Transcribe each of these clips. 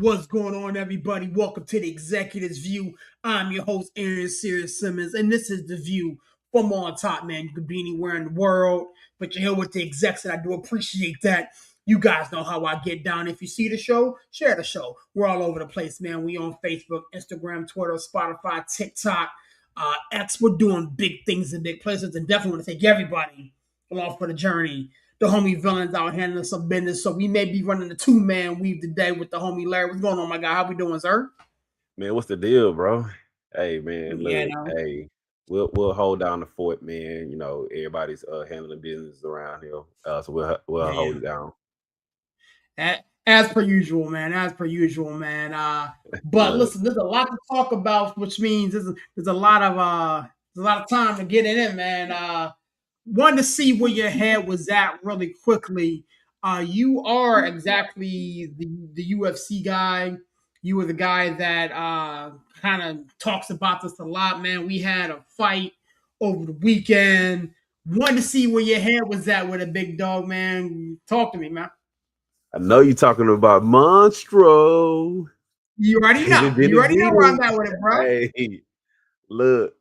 What's going on, everybody? Welcome to the Executives View. I'm your host, Aaron Sirius Simmons, and this is the view from on top, man. You could be anywhere in the world, but you're here with the execs, and I do appreciate that. You guys know how I get down. If you see the show, share the show. We're all over the place, man. We on Facebook, Instagram, Twitter, Spotify, TikTok, X. We're doing big things in big places, and definitely want to take everybody along for the journey. The homie Villains out handling some business, so we may be running a two-man weave today with the homie Larry. What's going on, my guy? How we doing, sir? Man, what's the deal, bro? Hey, man, Yeah, look, no. hey, we'll hold down the fort, man. You know, everybody's handling business around here, so we'll Yeah, hold yeah. it down. As per usual, man. As per usual, man. But Look, listen, there's a lot to talk about, which means there's a lot of time to get it in, man. Wanted to see where your head was at really quickly. You are exactly the UFC guy. You were the guy that kind of talks about this a lot, man. We had a fight over the weekend. Wanted to see where your head was at with a big dog, man. Talk to me, man. I know you're talking about Monstro, You already know. David You already know where I'm Benavidez. at with it, bro. Hey, look,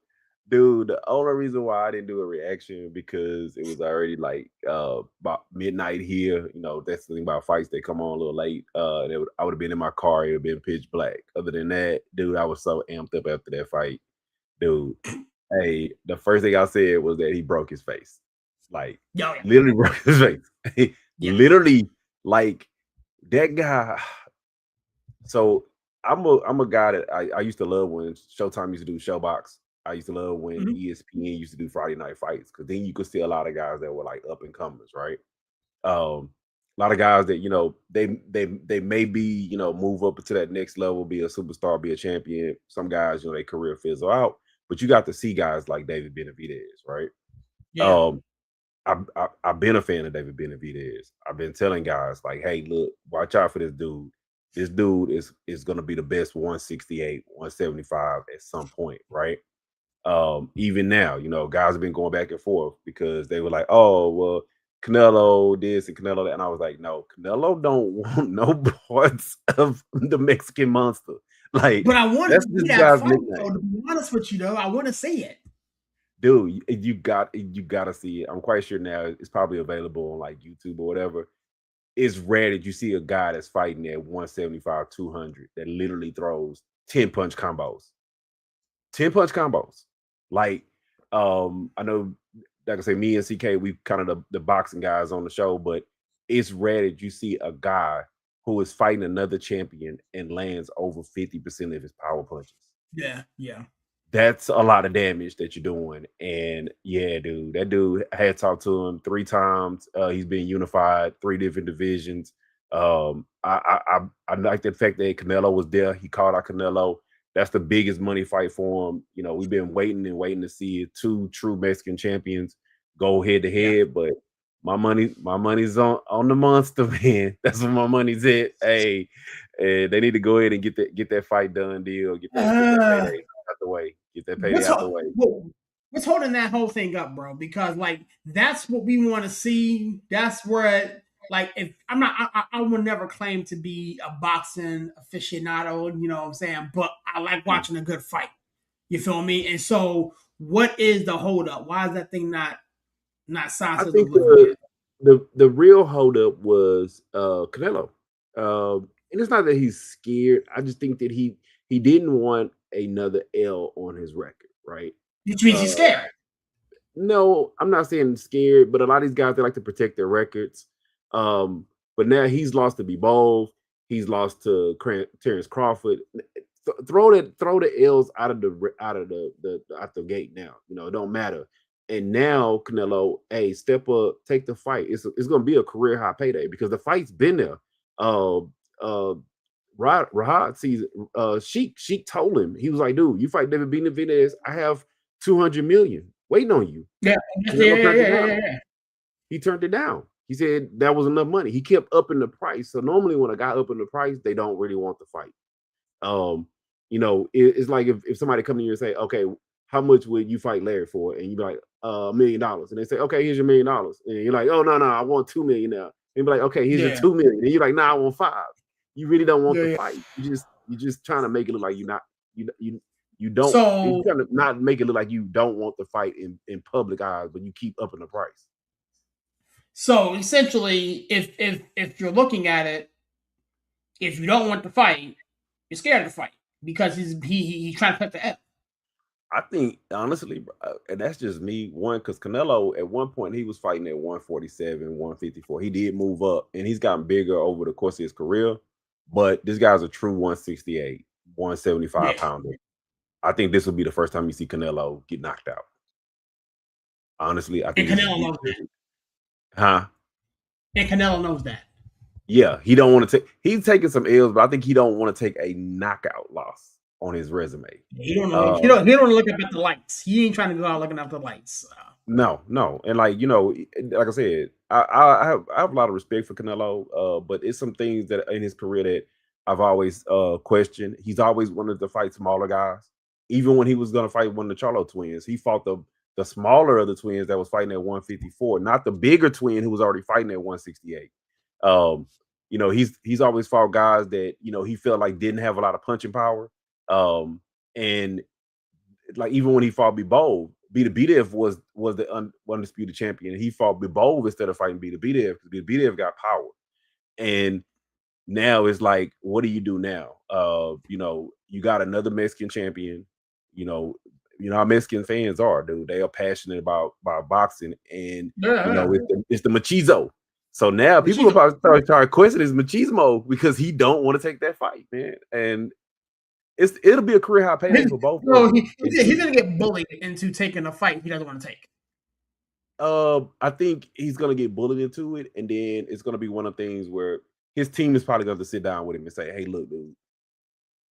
dude, the only reason why I didn't do a reaction because it was already like about midnight here. You know, that's the thing about fights; they come on a little late. I would have been in my car; it would have been pitch black. Other than that, dude, I was so amped up after that fight, dude. Hey, the first thing I said was that he broke his face, like Yo, yeah. literally broke his face. Yeah. Literally, like that guy. So I'm a guy that I used to love when Showtime used to do Showbox. I used to love when Mhm. ESPN used to do Friday night fights because then you could see a lot of guys that were like up and comers, right? A lot of guys that they may be move up to that next level, be a superstar, be a champion. Some guys their career fizzle out, but you got to see guys like David Benavidez, right? Yeah. Um, I've been a fan of David Benavidez. I've been telling guys like, hey, look, watch out for this dude. This dude is gonna be the best 168, 175 at some point, right? Even now, guys have been going back and forth because they were like, oh, well, Canelo this and Canelo that. And I was like, no, Canelo don't want no parts of the Mexican monster. Like, But I want to that's see this that guy's fight, though. nickname. To be honest with you, though, I want to see it. Dude, you gotta see it. I'm quite sure now it's probably available on like YouTube or whatever. It's rare that you see a guy that's fighting at 175, 200 that literally throws 10 punch combos. 10 punch combos. Like, I know, like I say, me and CK, we kind of the boxing guys on the show, but it's rare that you see a guy who is fighting another champion and lands over 50% of his power punches. Yeah, yeah. That's a lot of damage that you're doing. And yeah, dude, that dude, I had talked to him 3 times. He's been unified, 3 different divisions. I like the fact that Canelo was there. He called out Canelo. That's the biggest money fight for him. We've been waiting and waiting to see 2 true Mexican champions go head to Yeah. head. But my money's on the monster, man. That's what my money's at. Hey, they need to go ahead and get that fight done deal. Get that Uh, payday out the way. Get that payday what's out the ho- way. what- what's holding that whole thing up, bro? Because like that's what we want to see. That's where like if I'm not, I will never claim to be a boxing aficionado. You know what I'm saying? But I like Mm. watching a good fight. You feel me? And so, what is the holdup? Why is that thing not signed I to think deliver the yet? the real holdup was Canelo. And it's not that he's scared. I just think that he didn't want another L on his record, right? Which means he's Uh scared. no, I'm not saying scared, but a lot of these guys they like to protect their records. But now he's lost to Bivol, he's lost to Terrence Crawford. Throw the L's out the gate now. It don't matter. And now Canelo, hey, step up, take the fight. It's gonna be a career high payday because the fight's been there. Uh, uh, Rahad sees Sheik told him he was like, dude, you fight David Benavidez, I have 200 million waiting on you. Yeah, yeah, Canelo yeah, turned it yeah, yeah, down. yeah. He turned it down. He said that was enough money. He kept upping the price. So normally when a guy up in the price, they don't really want the fight. Um, it's like if somebody come to you and say, okay, how much would you fight Larry for? And you be like, $1 million. And they say, okay, here's your $1 million. And you're like, oh no, I want 2 million now. And you be like, okay, here's your Yeah. 2 million. And you're like, nah, I want 5. You really don't want Yeah, the yeah. fight. You just trying to make it look like you're not you don't. You So trying to not make it look like you don't want the fight in public eyes, but you keep upping the price. so essentially, if you're looking at it, if you don't want to fight, you're scared to fight because he's trying to cut the F. I think honestly, and that's just me. One, because Canelo at one point he was fighting at 147, 154. He did move up, and he's gotten bigger over the course of his career. But this guy's a true 168, 175 Yeah, pounder. I think this will be the first time you see Canelo get knocked out. Honestly, I and think this is Canelo knows that. huh? And Canelo knows that. Yeah, he don't want to take. He's taking some L's, but I think he don't want to take a knockout loss on his resume. He don't know. Uh, He don't look up at the lights. He ain't trying to go out looking at the lights. No, no, and like like I said, I have a lot of respect for Canelo, but it's some things that in his career that I've always questioned. He's always wanted to fight smaller guys. Even when he was going to fight one of the Charlo twins, he fought the smaller of the twins that was fighting at 154, not the bigger twin who was already fighting at 168. Um, he's always fought guys that he felt like didn't have a lot of punching power. And like even when he fought Bibov, Bitabidev was the undisputed champion. He fought Bibov instead of fighting Bitabidev because Bitabidev got power. And now it's like, what do you do now? You got another Mexican champion. You know, you know how Mexican fans are, dude. They are passionate about boxing, and Yeah, yeah. it's the machizo. So now But people are about to start questioning his machismo because he don't want to take that fight, man. And it'll be a career high payday for both of no, them. he's gonna get bullied into taking a fight he doesn't want to take. I think he's gonna get bullied into it, and then it's gonna be one of the things where his team is probably gonna have to sit down with him and say, "Hey, look, dude,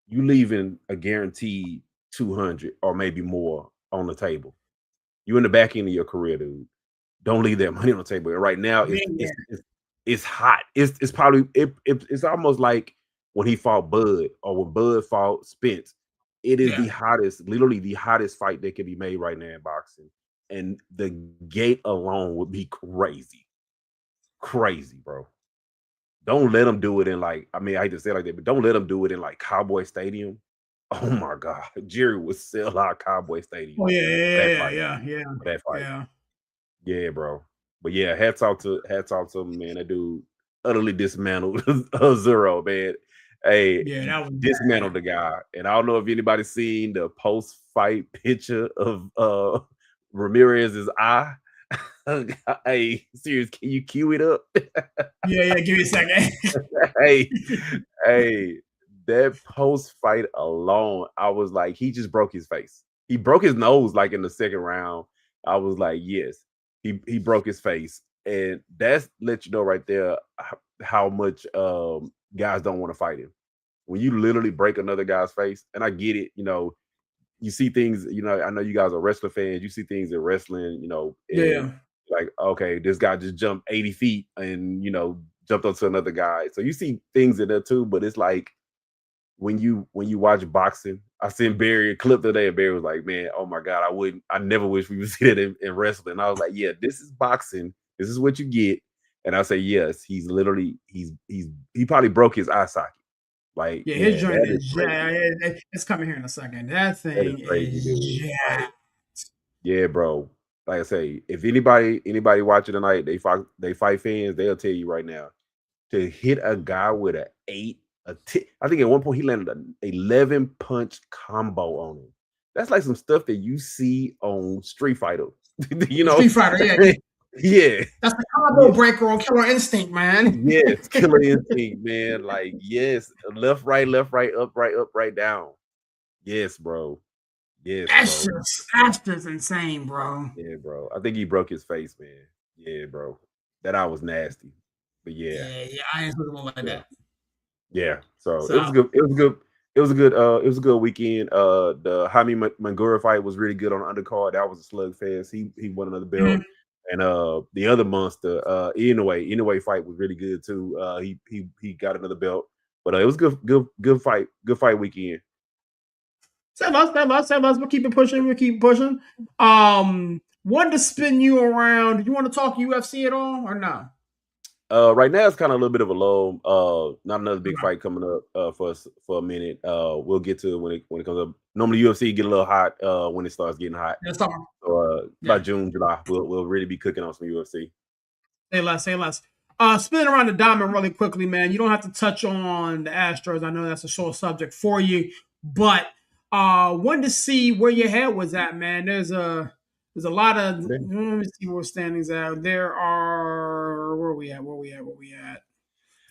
you leaving a guaranteed 200 or maybe more on the table. You in the back end of your career, dude. Don't leave that money on the table." And right now, Yeah, yeah, it's hot. It's probably it's almost like when he fought Bud or when Bud fought Spence. It is yeah. the hottest, literally the hottest fight that can be made right now in boxing. And the gate alone would be crazy. Crazy, bro. Don't let them do it in like, I mean, I hate to say it like that, but don't let them do it in like Cowboy Stadium. Oh my God. Jerry would sell out Cowboy Stadium Oh yeah, for that yeah, fight. yeah, yeah, For that fight. yeah, Yeah, bro. But yeah, hats off to him, man. That dude utterly dismantled Zero, man. Hey, yeah. he That was dismantled bad. the guy. And I don't know if anybody's seen the post-fight picture of Ramirez's eye. Hey, serious, can you cue it up? Yeah, yeah. Give me a second. Hey, hey, that post fight alone, I was like, he just broke his face. He broke his nose like in the second round. I was like, yes, he broke his face, and that's let you know right there how much guys don't want to fight him. When you literally break another guy's face, and I get it, you see things, I know you guys are wrestler fans. You see things in wrestling, and Yeah, like, okay, this guy just jumped 80 feet and jumped onto another guy. So you see things in there too, but it's like when you watch boxing, I seen Barry a clip today, and Barry was like, "Man, oh my God, I never wish we would see that in wrestling." And I was like, "Yeah, this is boxing. This is what you get." And I say, "Yes, he's literally he probably broke his eye socket." Like, yeah. His yeah, joint that is is crazy. yeah. It's coming here in a second. That That is thing crazy, is dude. Like, jacked. yeah, bro. Like I say, if anybody watching tonight, they fight fans, they'll tell you right now to hit a guy with a eight, I think at one point he landed an 11 punch combo on him. That's like some stuff that you see on Street Fighter. you Street know, Fighter. Yeah, yeah, that's the combo yeah, breaker on Killer Instinct, man. yes, killer instinct, man. Like, yes, left, right, up, right, down. Yes, bro. Yes, bro. That's just insane, bro. Yeah, bro. I think he broke his face, man. Yeah, bro. That eye was nasty. But yeah, Yeah, yeah. I ain't looking like yeah, that. yeah. So it was So good. It was good. It was a good weekend. The Jaime Mangura fight was really good on the undercard. That was a slugfest. He won another belt. mhm. And the other monster, Inoue fight was really good too. He got another belt. But it was good fight weekend. Say less. We'll keep it pushing. We'll keep pushing. Wanted to spin you around. Do you want to talk UFC at all or no? Right now it's kind of a little bit of a low. Not another big fight coming up for us for a minute. We'll get to it when it comes up. Normally UFC get a little hot when it starts getting hot. That's all. So by Yeah. June, July, we'll really be cooking on some UFC. Say less, say less. Spinning around the diamond really quickly, man. You don't have to touch on the Astros. I know that's a sore subject for you, but wanted to see where your head was at, man. There's a lot of Okay. let me see where standings at. There are where are we at? Where are we at? Where are we at?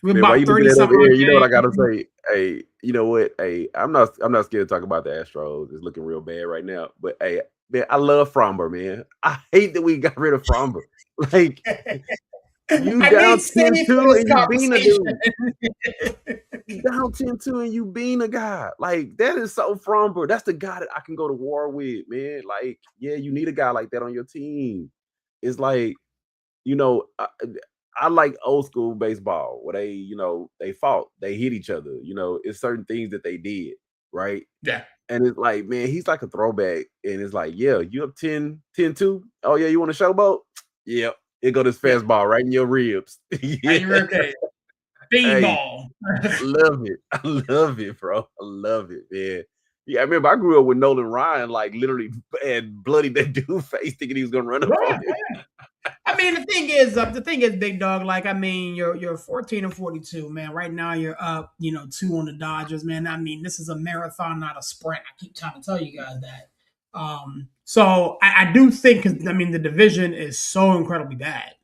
We're Man, why about you looking 30 at up some here? odd You know what I gotta games. say? Hey, you know what? Hey, I'm not scared to talk about the Astros. It's looking real bad right now. But hey, man, I love Fromber, man. I hate that we got rid of Fromber. Like you I need down Steve for 10-2 this and you being a conversation. dude. You down 10-2 and you being a guy. Like that is so Fromber. That's the guy that I can go to war with, man. Like, yeah, you need a guy like that on your team. It's like, you know, I like old school baseball where they fought, they hit each other. It's certain things that they did, right? Yeah, And it's like, man, he's like a throwback. And it's like, yeah, you up 10-2. Oh, yeah, you want a showboat? Yep. It go this yeah. fastball right in your ribs. Are Yeah. you okay? Hey, Beanball. love it. I love it, bro. I love it, man. Yeah, I remember I grew up with Nolan Ryan, like literally and bloody that dude face thinking he was gonna run up on Right. him. I mean, the thing is, big dog. Like, I mean, you're 14 and 42, man. Right now, you're up, two on the Dodgers, man. I mean, this is a marathon, not a sprint. I keep trying to tell you guys that. So I do think, 'cause, I mean, the division is so incredibly bad.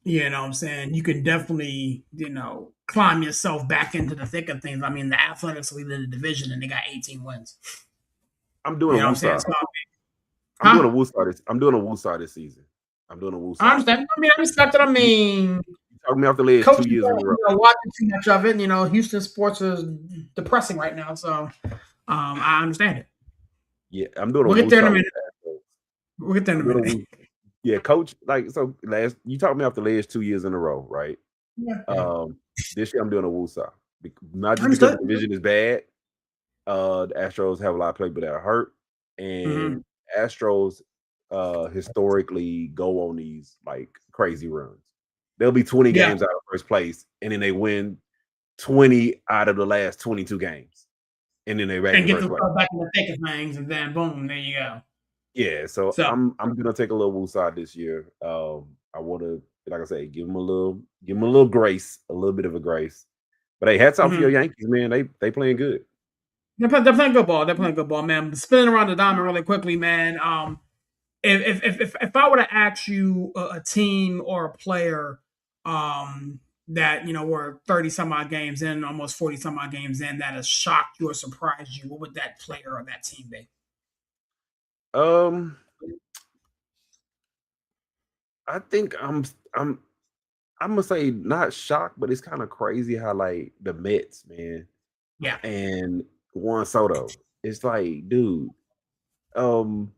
You know what I'm saying? You can definitely, climb yourself back into the thick of things. I mean, the Athletics lead the division, and they got 18 wins. I'm doing You a know what I'm saying? woosah. So, I'm doing a huh? woosah this. I'm doing a woosah this season. I'm doing a I woosah. understand. I mean, I respect it. I You, mean, you talked me off the ledge two coaches years in a aren't row. watching too much of it. Houston sports is depressing right now, so I understand it. Yeah, I'm doing a We'll get there in a woosah with minute. the Astros. We'll get there in I'm a doing a minute. woosah. Yeah, coach. Like so, last you talked me off the ledge 2 years in a row, right? Yeah, yeah. Um, this year I'm doing a woosah, not just because Understood. the division is bad. The Astros have a lot of people that are hurt, Mm-hmm. and Astros historically go on these like crazy runs. They'll be 20 Yeah, games out of first place, and then they win 20 out of the last 22 games, and then they back and in get first the place. stuff back in the thick of things, and then boom, there you go. Yeah, so So, I'm gonna take a little woosah this year. I want to, like I say, give them a little grace, a little bit of a grace. But hey, hats off to your mm-hmm. Yankees, man. They playing good. They're playing good ball. They're playing good ball, man. Spinning around the diamond really quickly, man. If I were to ask you a team or a player that were 30 some odd games in, almost 40 some odd games in, that has shocked you or surprised you, what would that player or that team be? Um, I think I'm gonna say not shocked, but it's kind of crazy how like the Mets, man, Yeah. and Juan Soto. It's like, dude, um,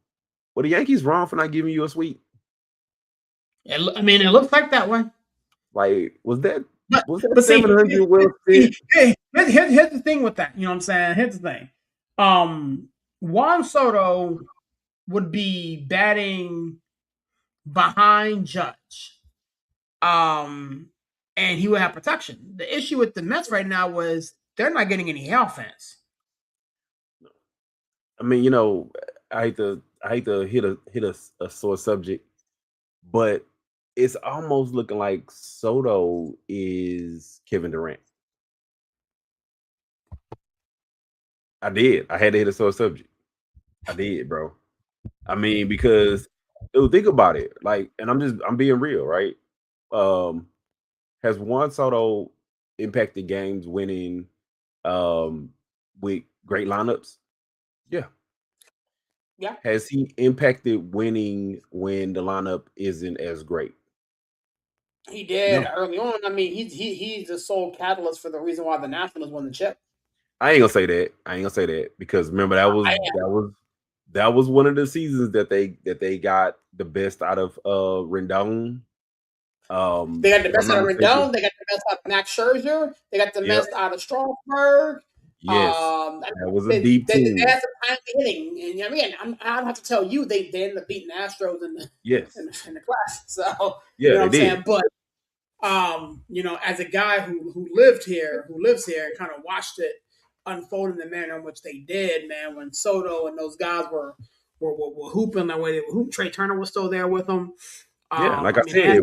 were the Yankees wrong for not giving you a sweep? I mean, it looks like that way. Like, was that But was that but see, 700 well here's, spent? here's the thing with that. You know what I'm saying? Here's the thing. Juan Soto would be batting behind Judge. Um, and he would have protection. The issue with the Mets right now was they're not getting any offense. I mean, I hate to hit a sore subject, but it's almost looking like Soto is Kevin Durant. I did. I had to hit a sore subject. I did, bro. I mean, because dude, think about it. Like, and I'm being real, right? Um, has Juan Soto impacted games winning with great lineups? Yeah. Yeah, Has he impacted winning when the lineup isn't as great? he did No. early on. I mean, he's the sole catalyst for the reason why the Nationals won the chip. I ain't gonna say that. I ain't gonna say that because remember that was I, that was one of the seasons that they got the best out of Rendon. they got the If I'm best not out of mistaken. Rendon. They got the best out of Max Scherzer. They got the Yep. best out of Strasburg. Yes. I That was a mean, deep they team. had some timely hitting, and I mean, I don't have to tell you they ended up beating Astros in the Yes. in the class. So you Yeah, know what they I'm saying, did. but As a guy who lived here, who lives here, and kind of watched it unfold in the manner in which they did, man. When Soto and those guys were hooping the way they were hooping, Trey Turner was still there with them. Yeah, like I I mean, said,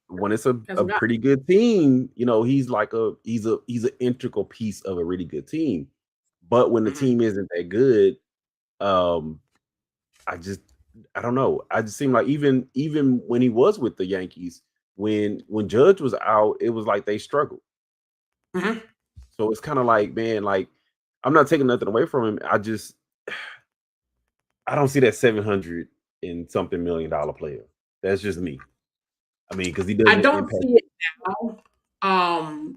when it's has a some guys. pretty good team, he's like he's an integral piece of a really good team. But when the Mhm. team isn't that good, um, I just I don't know. I just seem like even when he was with the Yankees, when Judge was out, it was like they struggled. Mhm. So it's kind of like, man, like I'm not taking nothing away from him. I don't see that 700 and something $1 million player. That's just me. I mean, because he I doesn't don't impact. see it now.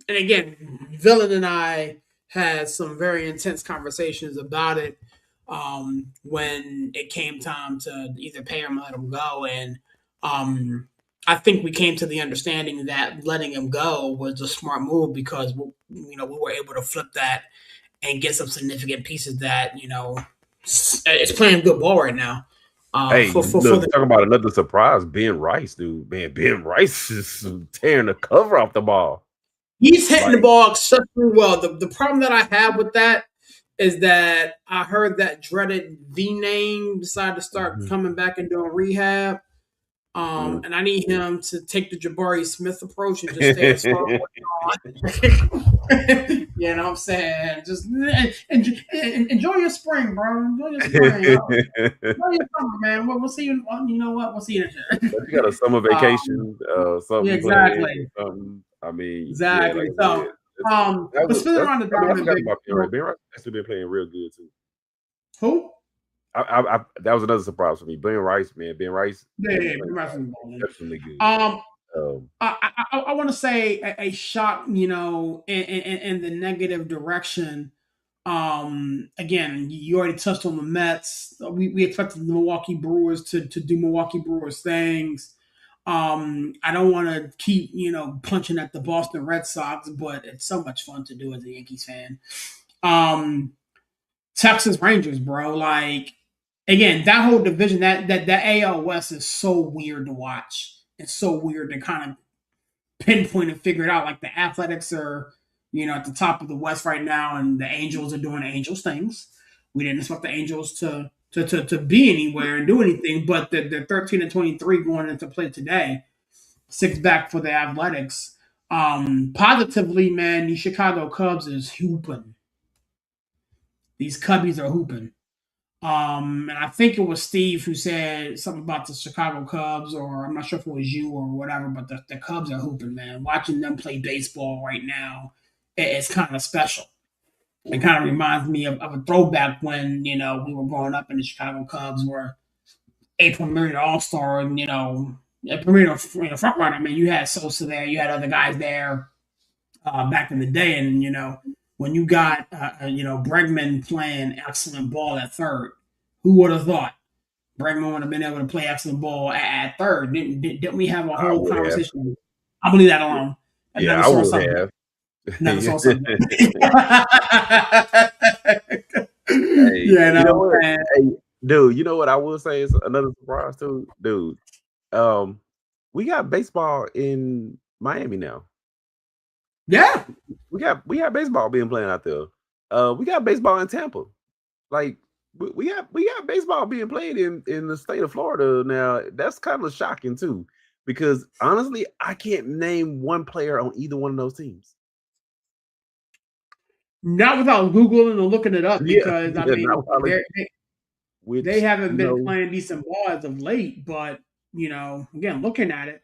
And again, Villain and I had some very intense conversations about it when it came time to either pay him or let him go. And um, I think we came to the understanding that letting him go was a smart move because we were able to flip that and get some significant pieces that it's playing good ball right now. Hey, For look, the talk about another surprise. Ben Rice, dude. Man, Ben Rice is tearing the cover off the ball. He's hitting the Like, ball exceptionally well. The problem that I have with that is that I heard that dreaded V name decided to start mhm, coming back and doing rehab. mm. And I need him to take the Jabari Smith approach and just stay as far away. You know what I'm saying? Just enjoy your spring, bro. Enjoy your spring. Enjoy your summer, man. We'll see you. You know what? We'll see you next year. But you got a summer vacation, Yeah, something planned or exactly. something. I mean, yeah, like Exactly. I said, But spinning around the I mean, I diamond, forgot big. about Ben Rice. Ben Rice actually been playing real good too. Who? That was another surprise for me. Ben Rice, man, Ben Rice Yeah, been yeah, playing wrestling bowling. exceptionally good. Um, Um, I want to say a shot, in the negative direction. Again, you already touched on the Mets. We expected the Milwaukee Brewers to do Milwaukee Brewers things. I don't want to keep, punching at the Boston Red Sox, but it's so much fun to do as a Yankees fan. Um, Texas Rangers, bro. Like again, that whole division, that AL West is so weird to watch. It's so weird to kind of pinpoint and figure it out. Like the Athletics are, at the top of the West right now, and the Angels are doing Angels things. We didn't expect the Angels to be anywhere and do anything, but they're 13-23 going into play today. Six back for the Athletics. Positively, man, the Chicago Cubs is hooping. These Cubbies are hooping. And I think it was Steve who said something about the Chicago Cubs, or I'm not sure if it was you or whatever, but the Cubs are hooping, man. Watching them play baseball right now it's kind of special. It kind of reminds me of a throwback when, we were growing up and the Chicago Cubs were a premier All Star and, a premier front runner. I mean, you had Sosa there, you had other guys there back in the day. And, when you got, Bregman playing excellent ball at third, who would have thought? Bregman would have been able to play excellent ball at third. Didn't we have a I whole would have. conversation? I'll leave that alone. Yeah, Another I sore would subject. have. Another Yeah. sore subject. Hey, Yeah, you know no, what? man. Hey, dude, you know what I will say is another surprise too, dude. Um, we got baseball in Miami now. Yeah. We got baseball being played out there. We got baseball in Tampa. Like we got baseball being played in the state of Florida now. That's kind of shocking too, because honestly, I can't name one player on either one of those teams. Not without Googling and looking it up Yeah, because, I yeah, mean, not probably. they Which haven't been playing decent ball as of late. But, again, looking at it,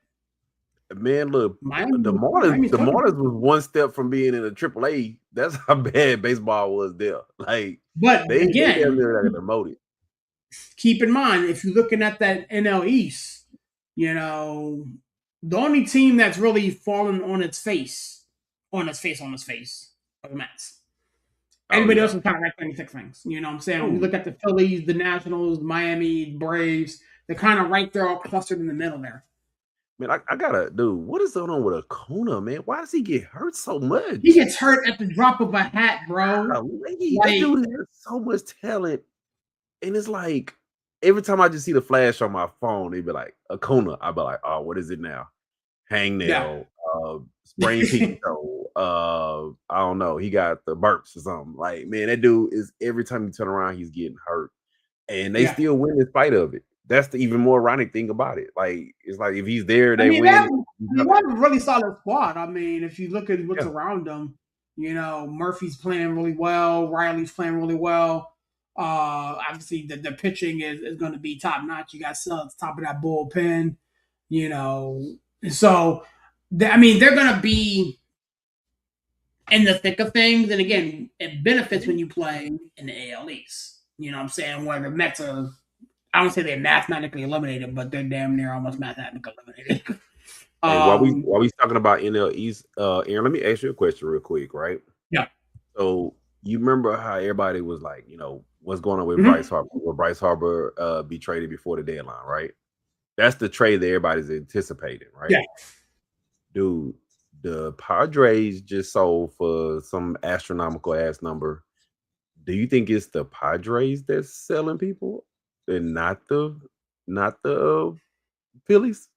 man, look, Miami's The cooking. Marlins was one step from being in a AAA. That's how bad baseball was there. Like But they damn again, near got demoted. keep in mind if you're looking at that NL East, the only team that's really fallen on its face, are the Mets. Oh Everybody yeah. else is kind of right 26 things. You know what I'm saying? When you Ooh, look at the Phillies, the Nationals, the Miami, the Braves, they're kind of right there, all clustered in the middle there. man, I gotta dude. What is going on with Acuna, man? Why does he get hurt so He much? gets hurt at the drop of a hat, bro. That Like, dude has so much talent, and it's like every time I just see the flash on my phone, they be like Acuna. I be like, oh, what is it now? yeah. Hangnail. sprained pinky toe. I don't know. He got the burps or something. Like, man, that dude is every time you turn around, he's getting hurt, and they Yeah. still win in spite of it. That's the even more ironic thing about it. Like, it's like if he's there, I they mean, they win. have, He's they not have there. a really solid squad. I mean, if you look at what's Yeah, around them, Murphy's playing really well. Riley's playing really well. Obviously, the pitching is going to be top notch. You got Suggs top of that bullpen. You know, so I mean, they're going to be in the thick of things. And again, it benefits when you play in the AL East. You know what I'm saying? Where the Mets are, I don't say they're mathematically eliminated, but they're damn near almost mathematically eliminated. Hey, while we um, while we talking about NL East, Aaron, let me ask you a question real quick, right? yeah. So you remember how everybody was like, what's going on with Bryce Mhm. Harper? Will Bryce Harper be traded before the deadline, right? That's the trade that everybody's anticipating, right? Yeah. Dude, the Padres just sold for some astronomical ass number. Do you think it's the Padres that's selling people and not the Phillies?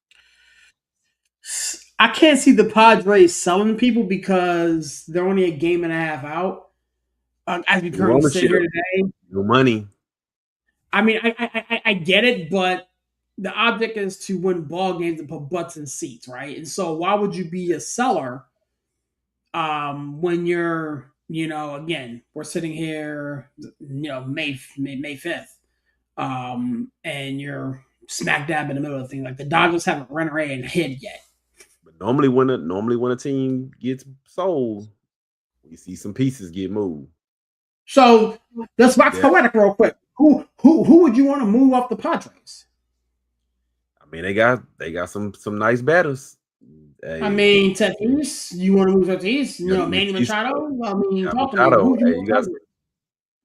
I can't see the Padres selling people because they're only a game and a half out. As we New currently sit ownership, here today, new money. I mean, I get it, but the object is to win ball games and put butts in seats, right? And so, why would you be a seller when you're, again, we're sitting here, May 5th, and you're smack dab in the middle of things. Like the Dodgers haven't run away and hid yet. But normally when a team gets sold, we see some pieces get moved. So let's box Yeah, poetic real quick. Who would you want to move off the Padres? I mean they got some nice batters. I Hey, mean, Tatis, you want to move Tatis? Manny Matisse, Machado. I mean, talk to me. Machado. Who do you Hey, you got want to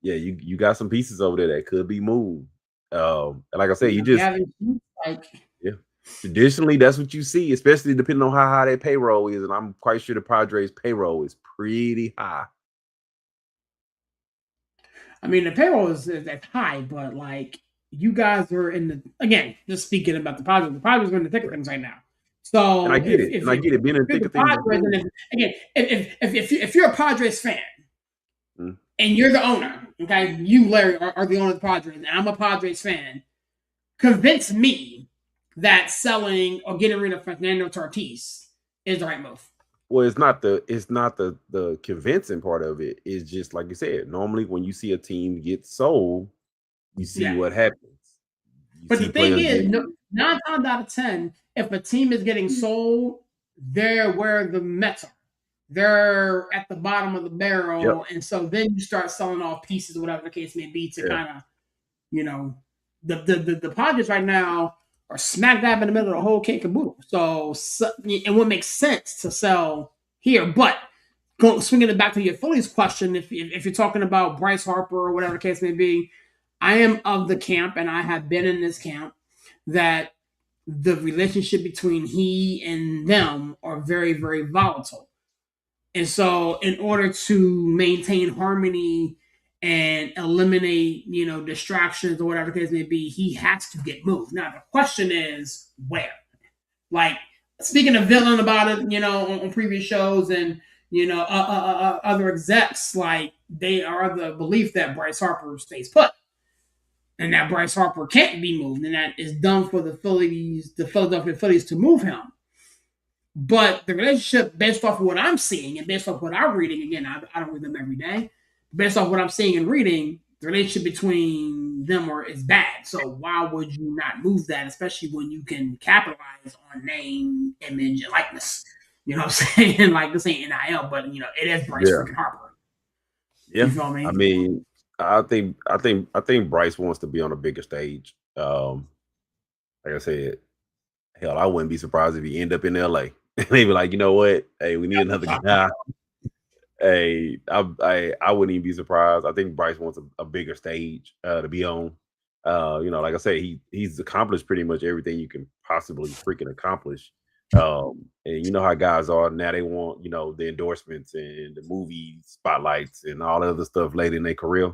yeah, you got some pieces over there that could be moved. And like I said, you move? You just haven't like. yeah. Traditionally, that's what you see, especially depending on how high that payroll is. And I'm quite sure the Padres' payroll is pretty high. I mean, the payroll is high, but like you guys are in the again. Just speaking about the Padres are in the thick of things right now. And I So get it. And I get it. Being in if the you're thick the of things is Padres, and cool. again, if you're a Padres fan Mm. and you're the owner, okay, you Larry are the owner of the Padres, and I'm a Padres fan. Convince me that selling or getting rid of Fernando Tatis is the right move. Well, it's not the convincing part of it. It's just like you said. Normally, when you see a team get sold, you see Yeah. what happens. You But the see thing players is, get no, 9 times out of 10, if a team is getting sold, they're where the Mets are. They're at the bottom of the yep, barrel. And so then you start selling off pieces, whatever the case may be, to yeah, kind of, you know, the Padres right now are smack dab in the middle of the whole cake and boodle. So it would make sense to sell here. But swinging it back to your Phillies question, if you're talking about Bryce Harper or whatever the case may be, I am of the camp, and I have been in this camp, that the relationship between he and them are very, very volatile. And so, in order to maintain harmony and eliminate, distractions or whatever the case may be, he has to get moved. Now, the question is where? Like, speaking of villain about it, on previous shows and, other execs, like, they are the belief that Bryce Harper stays put and that Bryce Harper can't be moved, and that is done for the Philadelphia Phillies to move him. But the relationship, based off of what I'm seeing and based off what I'm reading, again, I don't read them every day. Based off what I'm seeing and reading, the relationship between them is bad. So why would you not move that, especially when you can capitalize on name, image, and likeness? You know what I'm saying? Like this ain't NIL, but it is Bryce yeah, freaking Harper. You yeah. feel I me? mean, I think Bryce wants to be on a bigger stage. Like I said, hell, I wouldn't be surprised if he end up in LA. And they be like, you know what? Hey, we need another guy. Hey, I wouldn't even be surprised. I think Bryce wants a bigger stage to be on. Like I said, he's accomplished pretty much everything you can possibly freaking accomplish. And you know how guys are now; they want the endorsements and the movie spotlights and all the other stuff later in their career.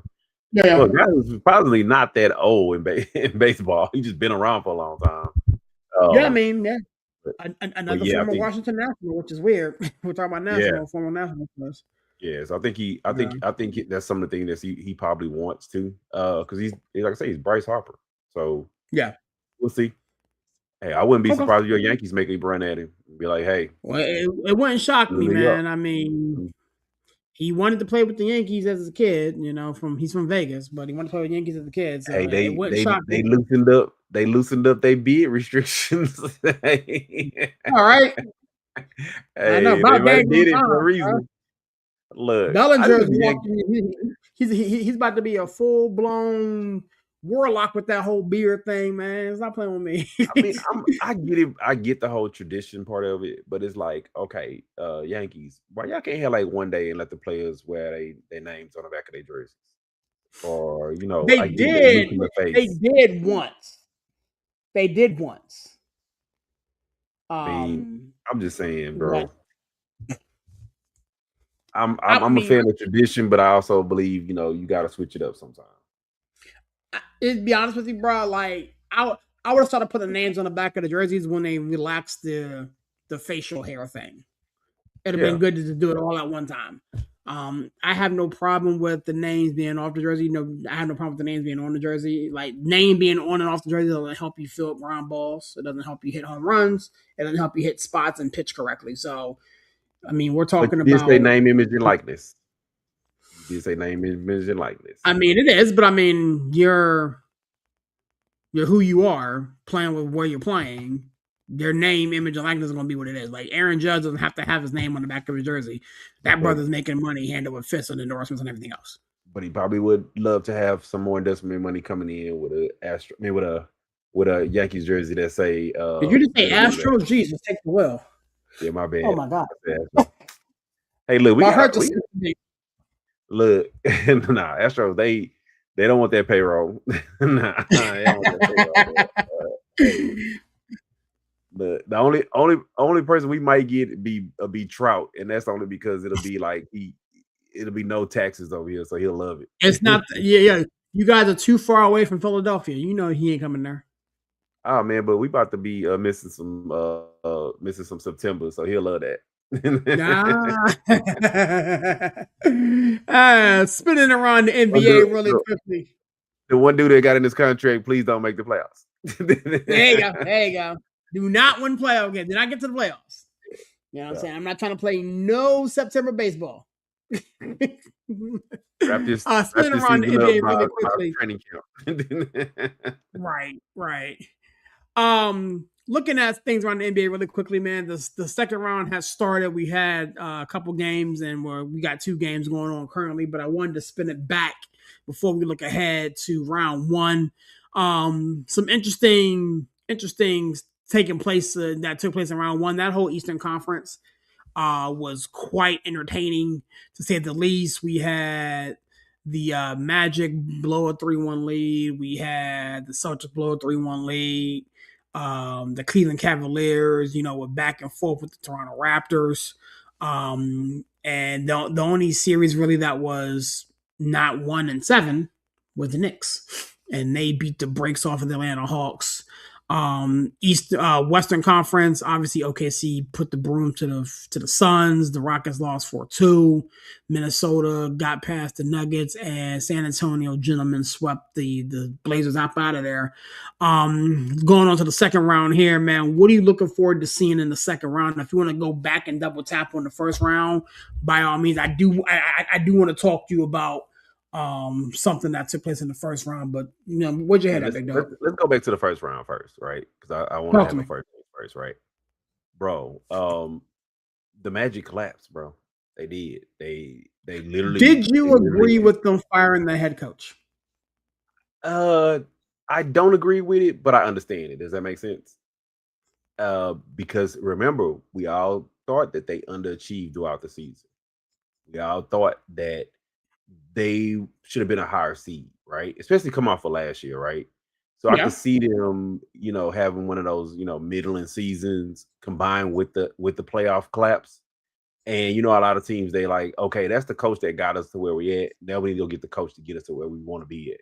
Yeah, Well, yeah, guy is probably not that old in baseball. He's just been around for a long time. yeah. I Um, mean, yeah. But Another yeah, I former think Washington National, which is weird. We're talking about yeah, former national players. yeah. So I think Yeah. that's some of the things that he probably wants to, because like I say, he's Bryce Harper. So Yeah. we'll see. Hey, I wouldn't be Okay. surprised if your Yankees make a run at him and be like, hey, Well, it wouldn't shock me, New York. man. I mean, he wanted to play with the Yankees as a kid. He's from Vegas, but he wanted to play with the Yankees as a kid, so Hey, it wouldn't shock me. they loosened up their bid restrictions. Hey, All right. I know they about might have daggone did it for a time, bro. reason. Look, I Bellinger just is think the Yankees. walking. He's about to be a full blown warlock with that whole beard thing, man. Stop playing with me. I mean, I get it. I get the whole tradition part of it, but it's like, okay, Yankees, why y'all can't have like one day and let the players wear their names on the back of their jerseys? Or, they I get it, they look did. in the They face. did once. They did once. I mean, Um, I'm just saying, what? bro. I'm I'm I I'm a mean, fan of tradition, but I also believe, you gotta switch it up sometimes. to be honest with you, bro, like I would have started putting names on the back of the jerseys when they relaxed the facial hair thing. It'd have been Yeah. good to do it all at one time. I have no problem with the names being off the jersey. I have no problem with the names being on the jersey. Like name being on and off the jersey doesn't help you fill ground balls. It doesn't help you hit home runs. It doesn't help you hit spots and pitch correctly. So, I mean, we're But talking you did say about. name, image, and likeness. You did say name, image, and likeness. I mean, it is, but I mean, you're who you are playing with where you're playing. Their name, image, and likeness is going to be what it is. Like Aaron Judge doesn't have to have his name on the back of his jersey. That But brother's making money hand over fist on endorsements and everything else. but he probably would love to have some more investment money coming in with with a Yankees jersey that say Did you just say whatever that. Astros? Jesus, take the will. Yeah, my Oh bad. my god, I said Astros. Hey, look, my heart just look, nah, Astros, they don't want that payroll. Nah, they don't want that payroll. Hey, the only person we might get be Trout, and that's only because it'll be no taxes over here, so he'll love It's it. not. Yeah. You guys are too far away from Philadelphia. You know he ain't coming there. Oh man, but we about to be missing some September, so he'll love that. Ah. Spinning around the One NBA dude, really quickly. the one dude that got in this contract, please don't make the playoffs. There you go. There you go. Do not win playoff games. Do not get to the playoffs. You know what I'm Yeah. saying? I'm not trying to play no September baseball. Wrap Spinning this around the season up NBA by really quickly. training camp. Right, right. Looking at things around the NBA really quickly, man. The second round has started. We had a couple games, and we got 2 games going on currently. But I wanted to spin it back before we look ahead to round one. Some interesting taking place that took place in round one. That whole Eastern Conference was quite entertaining to say the least. We had the Magic blow a 3-1 lead. We had the Celtics blow a 3-1 lead. The Cleveland Cavaliers, were back and forth with the Toronto Raptors. And the only series really that was not 1-7 was the Knicks. And they beat the brakes off of the Atlanta Hawks. Western Conference, obviously OKC put the broom to the Suns. The Rockets lost 4-2. Minnesota got past the Nuggets, and San Antonio gentlemen swept the Blazers out of there. Going on to the second round here, man. What are you looking forward to seeing in the second round? If you want to go back and double tap on the first round, by all means, I do want to talk to you about something that took place in the first round. But where'd your Yeah, head at, let's big let's dog? let's go back to the first round first, right? Because I want to Talk to handle me. first, right? Bro, the Magic collapsed, bro. They did. They literally Did you agree did. with them firing the head coach? Uh, I don't agree with it, but I understand it. Does that make sense? Because remember, we all thought that they underachieved throughout the season. We all thought that they should have been a higher seed, right? Especially come off of last year, right? So I could Yeah. see them, having one of those, middling seasons combined with the playoff collapse. And a lot of teams they like, okay, that's the coach that got us to where we at. Now we need to go get the coach to get us to where we want to be at.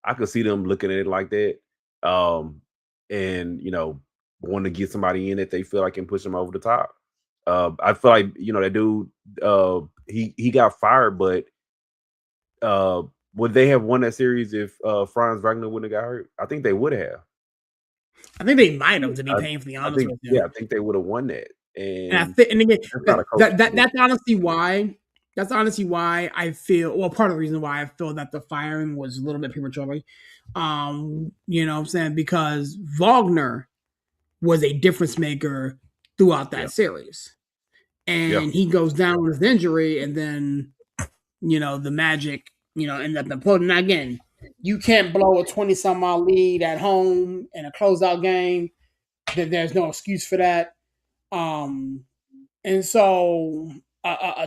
I could see them looking at it like that. And want to get somebody in that they feel like can push them over the top. I feel like that dude. He got fired, but uh, would they have won that series if Franz Wagner wouldn't have got hurt? I think they would have. I think they might have, to be I, painfully I honest think with you. yeah, I think they would have won that. And I And think, and again, that's not a coaching move. that's honestly why. That's honestly why I feel. Well, part of the reason why I feel that the firing was a little bit prematurely. You know what I'm saying? Because Wagner was a difference maker throughout Yeah, that series, yeah. and he goes down with injury, and then the Magic, end up imploding. Now, again, you can't blow a 20 some mile lead at home in a closeout game. There's no excuse for that. Um, and so,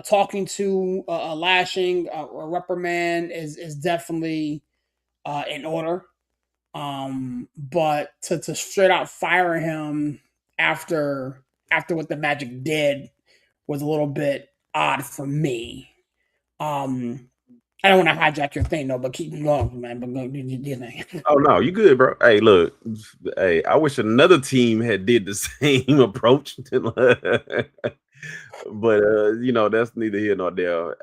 talking to a lashing, a reprimand is definitely in order. But to straight out fire him after what the Magic did was a little bit odd for me. Um, I don't want to hijack your thing though, but keep going, man. But go do your thing. Oh no, you good, bro. Hey, look, hey, I wish another team had did the same approach. But that's neither here nor there.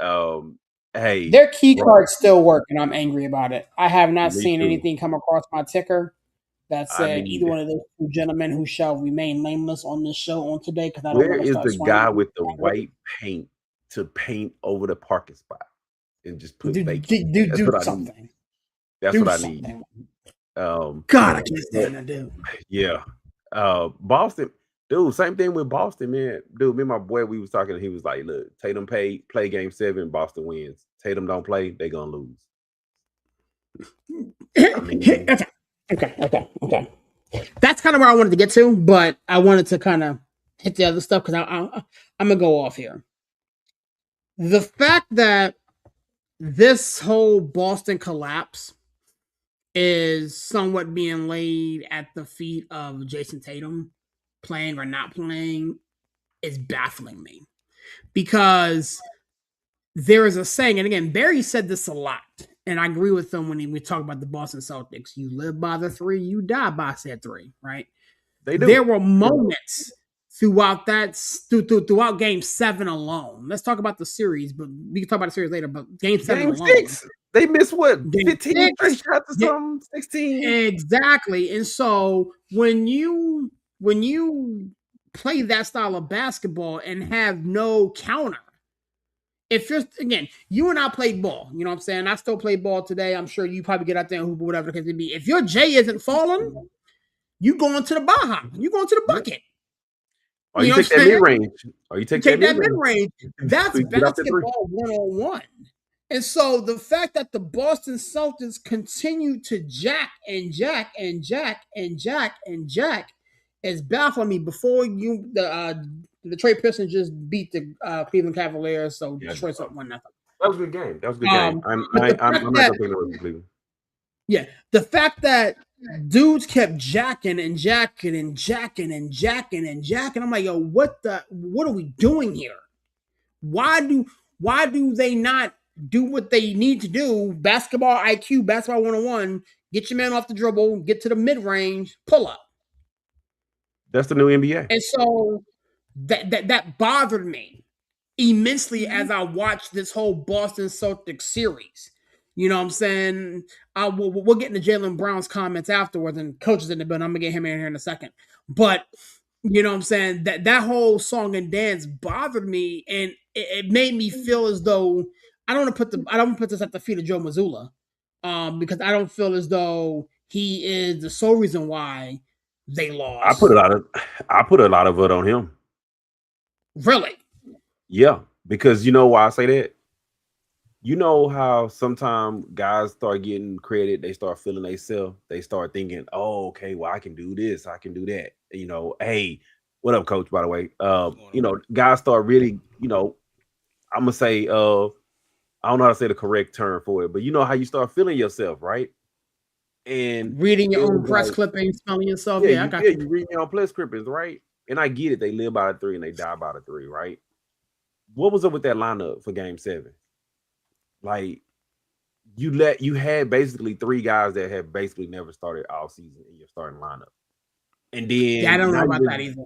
Hey, Their key bro, cards still work, and I'm angry about it. I have not me seen too. anything come across my ticker that I said need. either one of those two gentlemen who shall remain nameless on this show on today because I don't Where want to is start the swearing. guy with the white paint to paint over the parking spot and just put Do, vacant? That's do what I need. something. That's Do what I need. something. Um, God, I can't but stand that dude. yeah, Boston, dude. Same thing with Boston, man. Dude, me and my boy, we was talking. And he was like, "Look, Tatum play game 7, Boston wins. Tatum don't play, they gonna lose." I mean, Okay, okay. That's kind of where I wanted to get to, but I wanted to kind of hit the other stuff because I'm gonna go off here. The fact that this whole Boston collapse is somewhat being laid at the feet of Jason Tatum, playing or not playing, is baffling me because there is a saying, and again, Barry said this a lot, and I agree with him when we talk about the Boston Celtics. You live by the three, you die by said three, right? they do. There were moments throughout throughout Game 7 alone. Let's talk about the series, but we can talk about the series later. But Game 7 Game alone, 6, they missed what Game 15 straight 6, shots or yeah, something, 16. exactly. And so when you play that style of basketball and have no counter, if you're again, you and I played ball, you know what I'm saying? I still play ball today. I'm sure you probably get out there and hoop or whatever the case may be. If your J isn't falling, you going to the Baja, you going to the Yeah. bucket. Or You you know what take I'm that mid saying? range. Or you You take that take mid that mid range. range. That's You get off that three. basketball 101. And so the fact that the Boston Celtics continue to jack and jack and jack and jack and jack is baffling me. Before the Detroit Pistons just beat the Cleveland Cavaliers, so Yeah, Detroit's up 1-0. that was a good game. That was a good game. But the I'm fact not that gonna take no away from Cleveland. yeah, the fact that dudes kept jacking and jacking and jacking and jacking and jacking, I'm like, yo, what are we doing here? Why do they not do what they need to do? Basketball IQ, basketball 101, get your man off the dribble, get to the mid-range, pull up. That's the new NBA. And so that bothered me immensely as I watched this whole Boston Celtics series. You know what I'm saying? We'll get into Jaylen Brown's comments afterwards, and coaches in the building. I'm gonna get him in here in a second. But you know what I'm saying? That whole song and dance bothered me, and it made me feel as though I don't put this at the feet of Joe Mazzulla, because I don't feel as though he is the sole reason why they I put a lost. lot of I put a lot of it on him. Really? Yeah, because you know why I say that? You know how sometimes guys start getting credit, they start feeling themselves, they start thinking, "Oh, okay, well, I can do this, I can do that." Hey, what up, coach? By the way, What's going on? guys start really, I'm gonna say, I don't know how to say the correct term for it, but you know how you start feeling yourself, right? And Reading your it own was press like, clippings, smelling yourself. yeah, Yeah, I you got you. read your own press clippings, right? And I get it, they live by the three and they die by the three, right? What was up with that lineup for Game 7? Like you had basically three guys that had basically never started all season in your starting lineup. And Yeah, I then don't know not about that even either.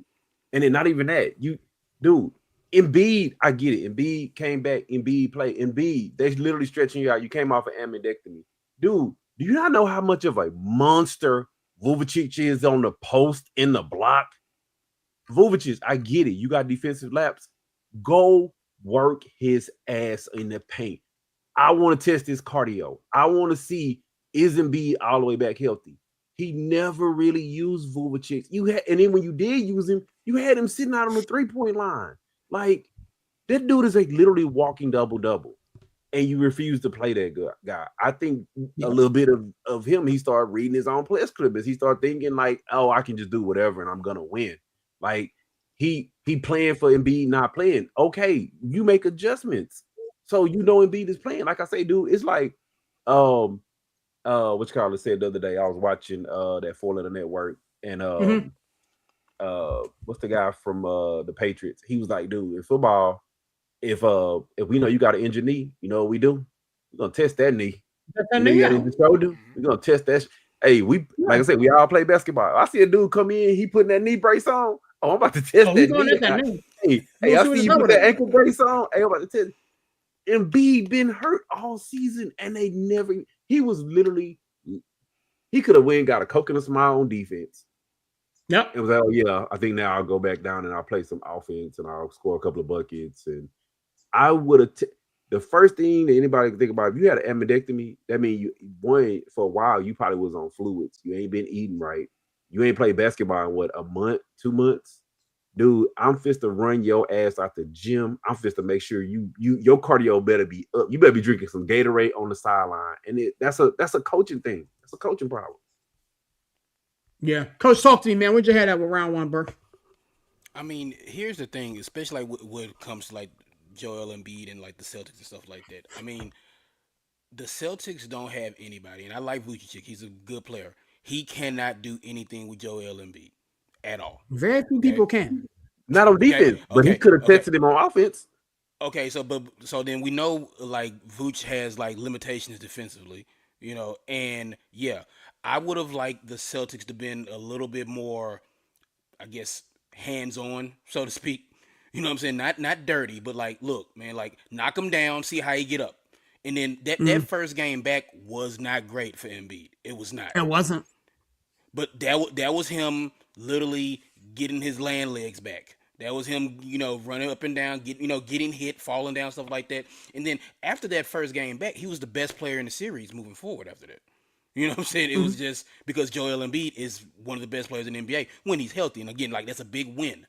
and then not even that. Dude, Embiid, I get it. Embiid came back, Embiid played. Embiid, they literally stretching you out. You came off an ambidectomy. Dude, do you not know how much of a monster Vucevic is on the post in the block? Vucevic, I get it. You got defensive laps. Go work his ass in the paint. I want to test his cardio. I want to see is Embiid all the way back healthy. He never really used Vucevic. And then when you did use him, you had him sitting out on the 3-point line. Like that dude is like literally walking double double, and you refuse to play that good guy. I think a Yep. little bit of him. He started reading his own press clippings. He started thinking like, oh, I can just do whatever and I'm gonna win. Like he playing for Embiid not playing. Okay, you make adjustments. So you know Embiid is playing. Like I say, dude, it's like um which Carla said the other day. I was watching that Four Letter Network and Hmm. what's the guy from the Patriots? He was like, dude, in football, if we know you got an injured knee, you know what we do? We're gonna test that knee. That's You that know you got yeah. injured shoulder, Mhm. we're gonna test that. Hey, we like Yeah. I said, we all play basketball. I see a dude come in, he putting that knee brace on. Oh, I'm about to test Oh, he's that going knee at that out. name. You Hey, gonna I see what see it's you up put with that it. ankle brace on. Hey, I'm about to test. Embiid been hurt all season, and they never. He was literally. He could have went and got a coconut smile on defense. Yep. It was like, oh yeah, I think now I'll go back down and I'll play some offense and I'll score a couple of buckets. And I would have. The first thing that anybody can think about, if you had an ambidectomy, that means you one for a while you probably was on fluids. You ain't been eating right. You ain't played basketball in what, a month, 2 months, dude. I'm fit to run your ass out the gym. I'm fit to make sure your cardio better be up. You better be drinking some Gatorade on the sideline, and that's a coaching thing. That's a coaching problem. Yeah. Coach, talk to me, man. Where'd you head at with round one, bro? I mean, here's the thing, especially like when it comes to like Joel Embiid and like the Celtics and stuff like that. I mean, the Celtics don't have anybody, and I like Vucevic. He's a good player. He cannot do anything with Joel Embiid at all. Very few Okay. people can. Not on Okay. defense, but he Okay. could have Okay. tested him on offense. Okay. So then we know like Vooch has like limitations defensively, and yeah, I would have liked the Celtics to been a little bit more, I guess, hands on, so to speak. You know what I'm saying? Not dirty, but like, look, man, like knock him down, see how he get up. And then that Mm, first game back was not great for Embiid. It was not. it wasn't. But that was him literally getting his land legs back. That was him, running up and down, getting hit, falling down, stuff like that. And then after that first game back, he was the best player in the series moving forward after that. You know what I'm saying? It was Mm, just because Joel Embiid is one of the best players in the NBA when he's healthy. And again, like that's a big win.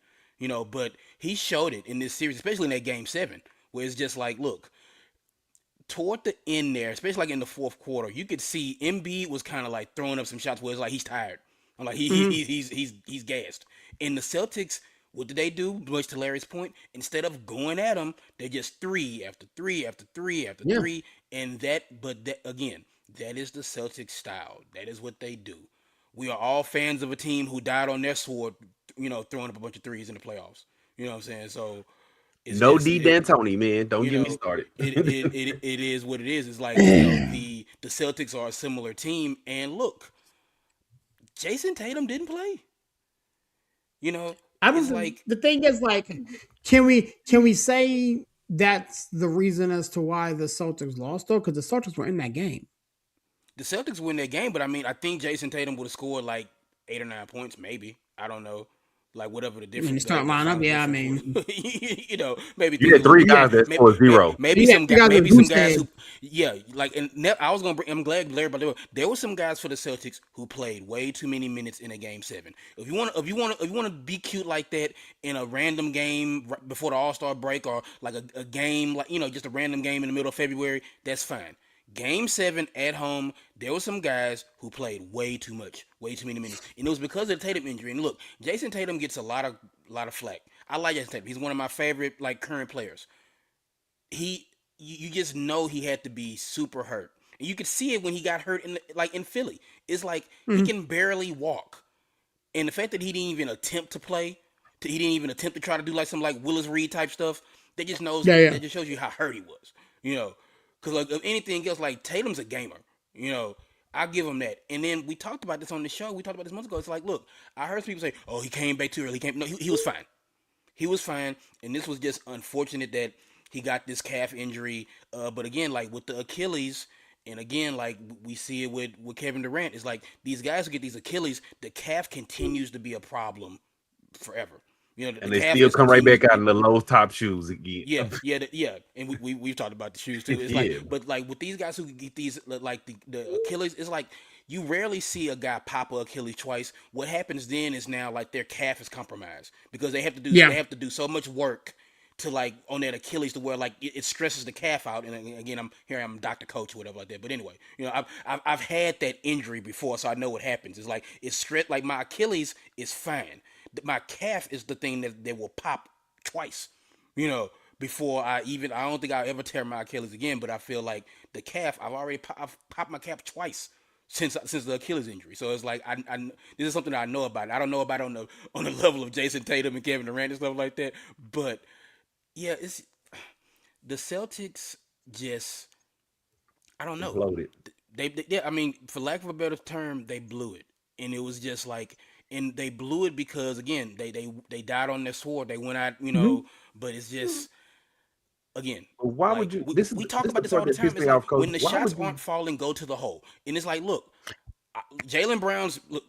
But he showed it in this series, especially in that game 7, where it's just like, look, toward the end there, especially like in the fourth quarter, you could see Embiid was kind of like throwing up some shots where it's like he's tired. I'm like mm, he's gassed. And the Celtics, what did they do? Much to Larry's point, instead of going at him, they just three after three after three after yeah. three, and but that again, that is the Celtics style. That is what they do. We are all fans of a team who died on their sword, throwing up a bunch of threes in the playoffs. You know what I'm saying? So it's No just D D'Antoni, man. Don't you get me know started. it is what it is. It's like the Celtics are a similar team, and look, Jason Tatum didn't play. You know, I it's don't. like The thing is, like, can we say that's the reason as to why the Celtics lost though? Because the Celtics were in that game. the Celtics win that game, but I mean, I think Jason Tatum would have scored like 8 or 9 points, maybe. I don't know, like whatever the I mean, the difference, start the lineup. final Yeah, I difference was. mean, Maybe You things had a little three bit yeah, guys different. that Maybe, scored zero. maybe yeah. some You guy, guys were maybe some goose guys head. who, yeah, like, and I was gonna bring. I'm glad Larry brought it up. There were some guys for the Celtics who played way too many minutes in a game 7. If you want to be cute like that in a random game before the All Star break, or like a game like just a random game in the middle of February, that's fine. Game 7 at home, there were some guys who played way too much, way too many minutes, and it was because of the Tatum injury. And look, Jason Tatum gets a lot of flack. I like Jason Tatum. He's one of my favorite like current players. You just know he had to be super hurt, and you could see it when he got hurt in Philly. It's like he Mhm. can barely walk, and the fact that he didn't even attempt to play, he didn't even attempt to try to do like some like Willis Reed type stuff. Yeah, yeah. That just shows you how hurt he was. You know, because like if anything else, like Tatum's a gamer. You know, I give him that. And then we talked about this on the show. We talked about this months ago. It's like, look, I heard people say, "Oh, he came back too early." He came. No, he was fine. He was fine, and this was just unfortunate that he got this calf injury. But again, like with the Achilles, and again, like we see it with Kevin Durant, it's like these guys who get these Achilles, the calf continues to be a problem forever. You know, the And they calf still just come right continues back to out be. in the low top shoes again. Yeah, and we've talked about the shoes too. It's like, Yeah. but like with these guys who get these like the Achilles, it's like you rarely see a guy pop a Achilles twice. What happens then is now like their calf is compromised because Yeah. they have to do so much work to like on that Achilles to where like it stresses the calf out. And again, I'm Dr. Coach or whatever like that. But anyway, you know, I've had that injury before, so I know what happens. It's like it's stress. Like my Achilles is fine. My calf is the thing that will pop twice, you know, before I don't think I'll ever tear my Achilles again. But I feel like the calf, I've popped my calf twice since the Achilles injury. So it's like this is something that I know about. I don't know about it on the level of Jason Tatum and Kevin Durant and stuff like that. But yeah, it's the Celtics just I don't know. Imploded. Yeah, I mean, for lack of a better term, they blew it, and it was just like, and they blew it because again, they died on their sword. They went out, you Mm-hmm. know, but it's just again, But why like would you? we talk This is about the this all part the that time. pissed It's me like off, Coach. when the Why shots would aren't you? falling, go to the hole, and it's like, look, Jalen Brown's look.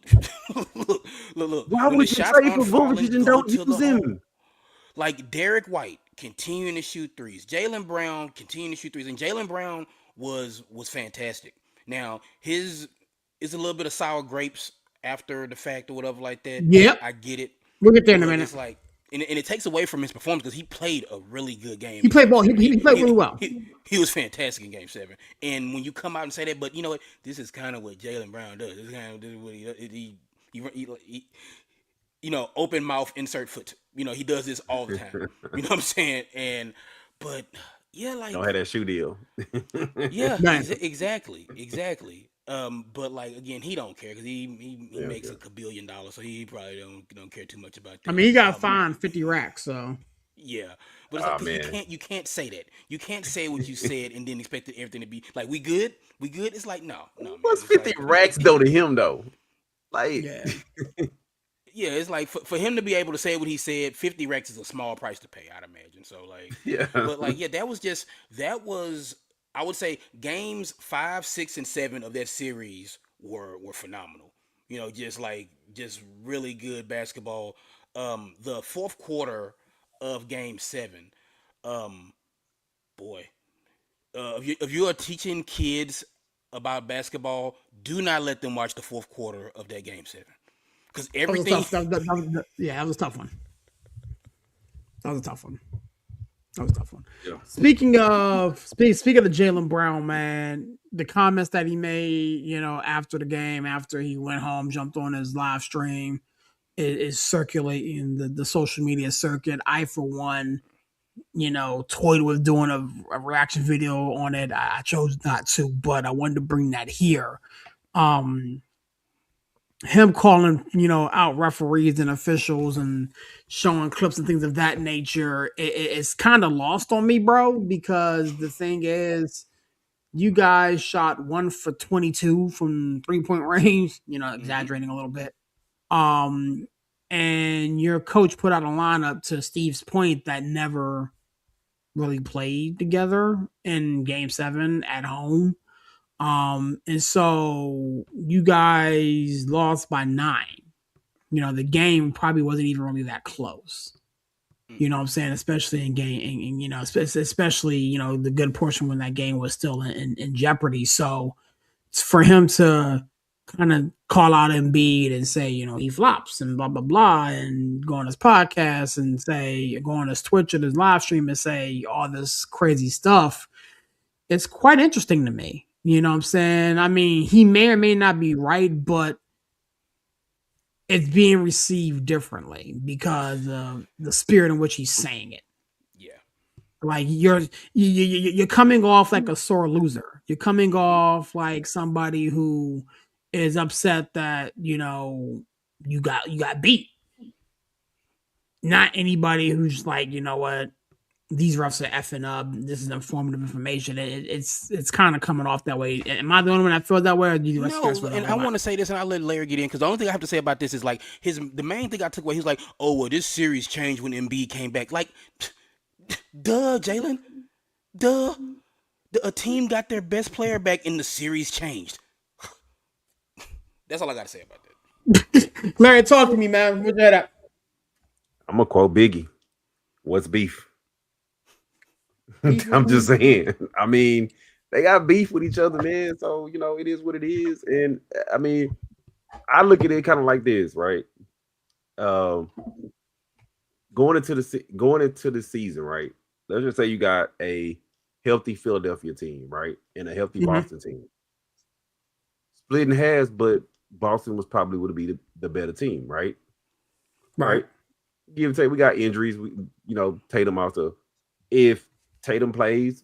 Why When the would you shots trade aren't for Vucevic falling, and go don't to the use him? hole. Like Derek White continuing to shoot threes, Jalen Brown continuing to shoot threes, and Jalen Brown was fantastic. Now his is a little bit of sour grapes after the fact or whatever like that. Yep. I get it, We'll get there in a but minute. it's like, and it takes away from his performance because he played a really good game He in played Game ball. Seven. He played really well. He was fantastic in Game Seven. And when you come out and say that, but you know what? This is kind of what Jalen Brown does. This is what he you know, open mouth, insert foot. You know, he does this all the time. You know what I'm saying? And but yeah, Don't like have that shoe deal. yeah, Man, exactly. But like again, he don't care because he Yeah, makes okay. a billion dollars, so he probably don't care too much about I that. mean, he got fined 50 racks. So Yeah, but it's like Oh because man, you can't say that. You can't say what you said and then expect everything to be like we good. It's like no man. what's It's 50 like racks though to him though? Like, yeah, yeah, it's like for him to be able to say what he said, 50 racks is a small price to pay, I'd imagine. So like, yeah, but like, yeah, that was I would say games 5, 6, and 7 of that series were phenomenal. You know, just really good basketball. The fourth quarter of game 7, um, boy, if you are teaching kids about basketball, do not let them watch the fourth quarter of that game 7 because that was a everything. tough. Yeah, that was a tough one. That was a tough one. That was a tough one. yeah. Speaking of the Jalen Brown, man, the comments that he made, you know, after the game, after he went home, jumped on his live stream, is circulating the social media circuit. I, for one, you know, toyed with doing a reaction video on it. I chose not to, but I wanted to bring that here. Um, him calling, you know, out referees and officials and showing clips and things of that nature, it's kind of lost on me, bro, because the thing is, you guys shot 1 for 22 from 3 point range, you know, Hmm. exaggerating a little bit. Um, and your coach put out a lineup, to Steve's point, that never really played together in game 7 at home. And so you guys lost by 9. You know, the game probably wasn't even really that close. You know what I'm saying? Especially in game, and you know, especially, you know, the good portion when that game was still in jeopardy. So for him to kind of call out Embiid and say, you know, he flops and blah blah blah, and go on his podcast and say, go on his Twitch and his live stream and say all this crazy stuff, it's quite interesting to me. You know what I'm saying? I mean, he may or may not be right, but it's being received differently because of the spirit in which he's saying it. Yeah. Like you're coming off like a sore loser. You're coming Hmm. off like somebody who is upset that, you know, you got beat. Not anybody who's like, you know what, these refs are effing up. This is informative information. It's kind of coming off that way. Am I the only one that feels that way, or do the rest of you guys No, feel that and way I about want to say this, and I'll let Larry get in because the only thing I have to say about this is like the main thing I took away. He was like, "Oh, well, this series changed when Embiid came back." Like, duh, Jalen, duh. A team got their best player back, and the series changed. That's all I got to say about that. it? Larry, talk to me, man. What's that up? I'm gonna quote Biggie. What's beef? Beef with I'm who? just saying. I mean, they got beef with each other, man. So it is what it is. And I mean, I look at it kind of like this, right? Um, going into the season, right? Let's just say you got a healthy Philadelphia team, right, and a healthy Mm-hmm. Boston team. Split in halves, but Boston was probably would be the better team, right? Right. Right. Give and take, we got injuries. We, Tatum also. If Tatum plays,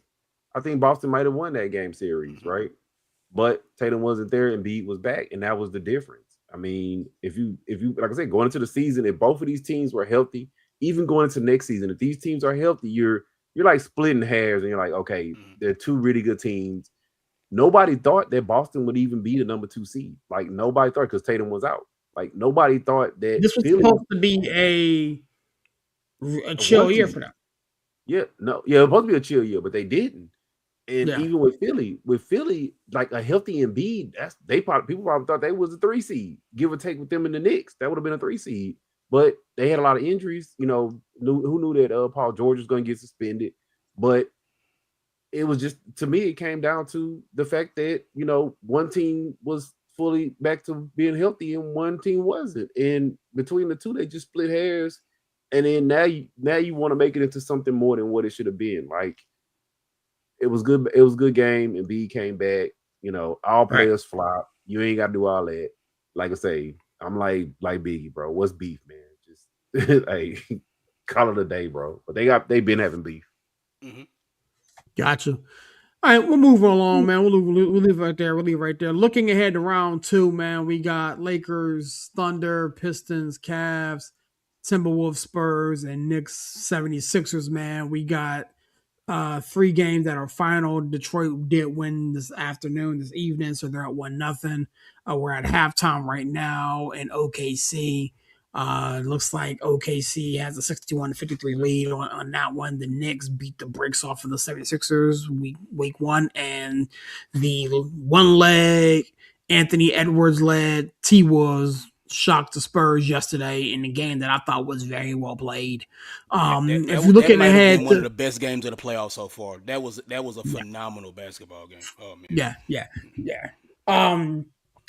I think Boston might have won that game series, right? But Tatum wasn't there and Embiid was back, and that was the difference. I mean, if you like I said, going into the season, if both of these teams were healthy, even going into next season, if these teams are healthy, you're like splitting hairs, and you're like, okay, they're two really good teams. Nobody thought that Boston would even be the number 2 seed. Like nobody thought because Tatum was out. Like nobody thought that This was Philly supposed to be a a one chill year seed. for them. Yeah, no, yeah, it was supposed to be a chill year, but they didn't. And Yeah. even with Philly, like a healthy Embiid, people probably thought they was a 3 seed, give or take with them in the Knicks. That would have been a 3 seed. But they had a lot of injuries. Who knew that Paul George was going to get suspended? But it was just, to me, it came down to the fact that one team was fully back to being healthy and one team wasn't. And between the two, they just split hairs. And then now you want to make it into something more than what it should have been. Like it was good. It was a good game, and B came back. All Right. players flop. You ain't got to do all that. Like I say, I'm like Biggie, bro. What's beef, man? Just hey, call it a day, bro. But they been having beef. Mm-hmm. Gotcha. All right, we'll move along, man. We'll leave right there. We'll leave right there. Looking ahead to round 2, man, we got Lakers, Thunder, Pistons, Cavs, Timberwolves, Spurs, and Knicks, 76ers, man. We got 3 games that are final. Detroit did win this evening, so they're at 1-0. We're at halftime right now in OKC. Looks like OKC has a 61-53 lead on that one. The Knicks beat the brakes off of the 76ers week 1, and the one leg Anthony Edwards led T Wolves shocked the Spurs yesterday in a game that I thought was very well played. If you're That looking might have ahead been one of to the best games of the playoffs so far. That was a yeah, phenomenal basketball game. Oh man. yeah.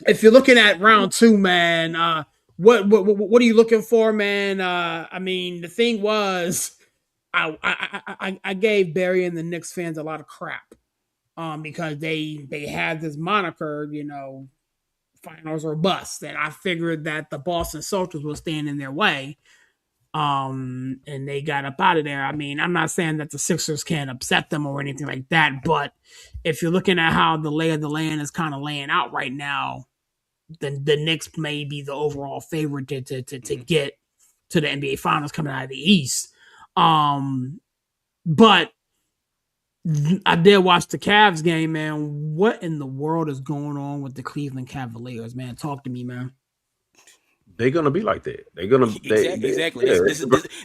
If you're looking at round 2, man, what are you looking for, man? I mean, the thing was, I gave Barry and the Knicks fans a lot of crap, because they had this moniker, finals or bust, and I figured that the Boston Celtics will stand in their way. And they got up out of there. I mean, I'm not saying that the Sixers can't upset them or anything like that, but if you're looking at how the lay of the land is kind of laying out right now, then the Knicks may be the overall favorite to get to the NBA Finals coming out of the East. But I did watch the Cavs game, man. What in the world is going on with the Cleveland Cavaliers, man? Talk to me, man. They're gonna be like that. They're gonna Exactly. yeah.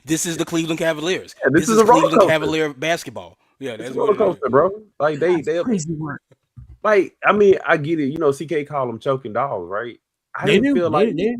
This is the Cleveland Cavaliers. Yeah, this This is is a roller Cleveland coaster. Cavalier basketball. Yeah, It's a that's what roller it is. coaster, bro. Like That's they crazy work. like. I mean, I get it. CK call them choking dogs, right? I They didn't do. feel like, They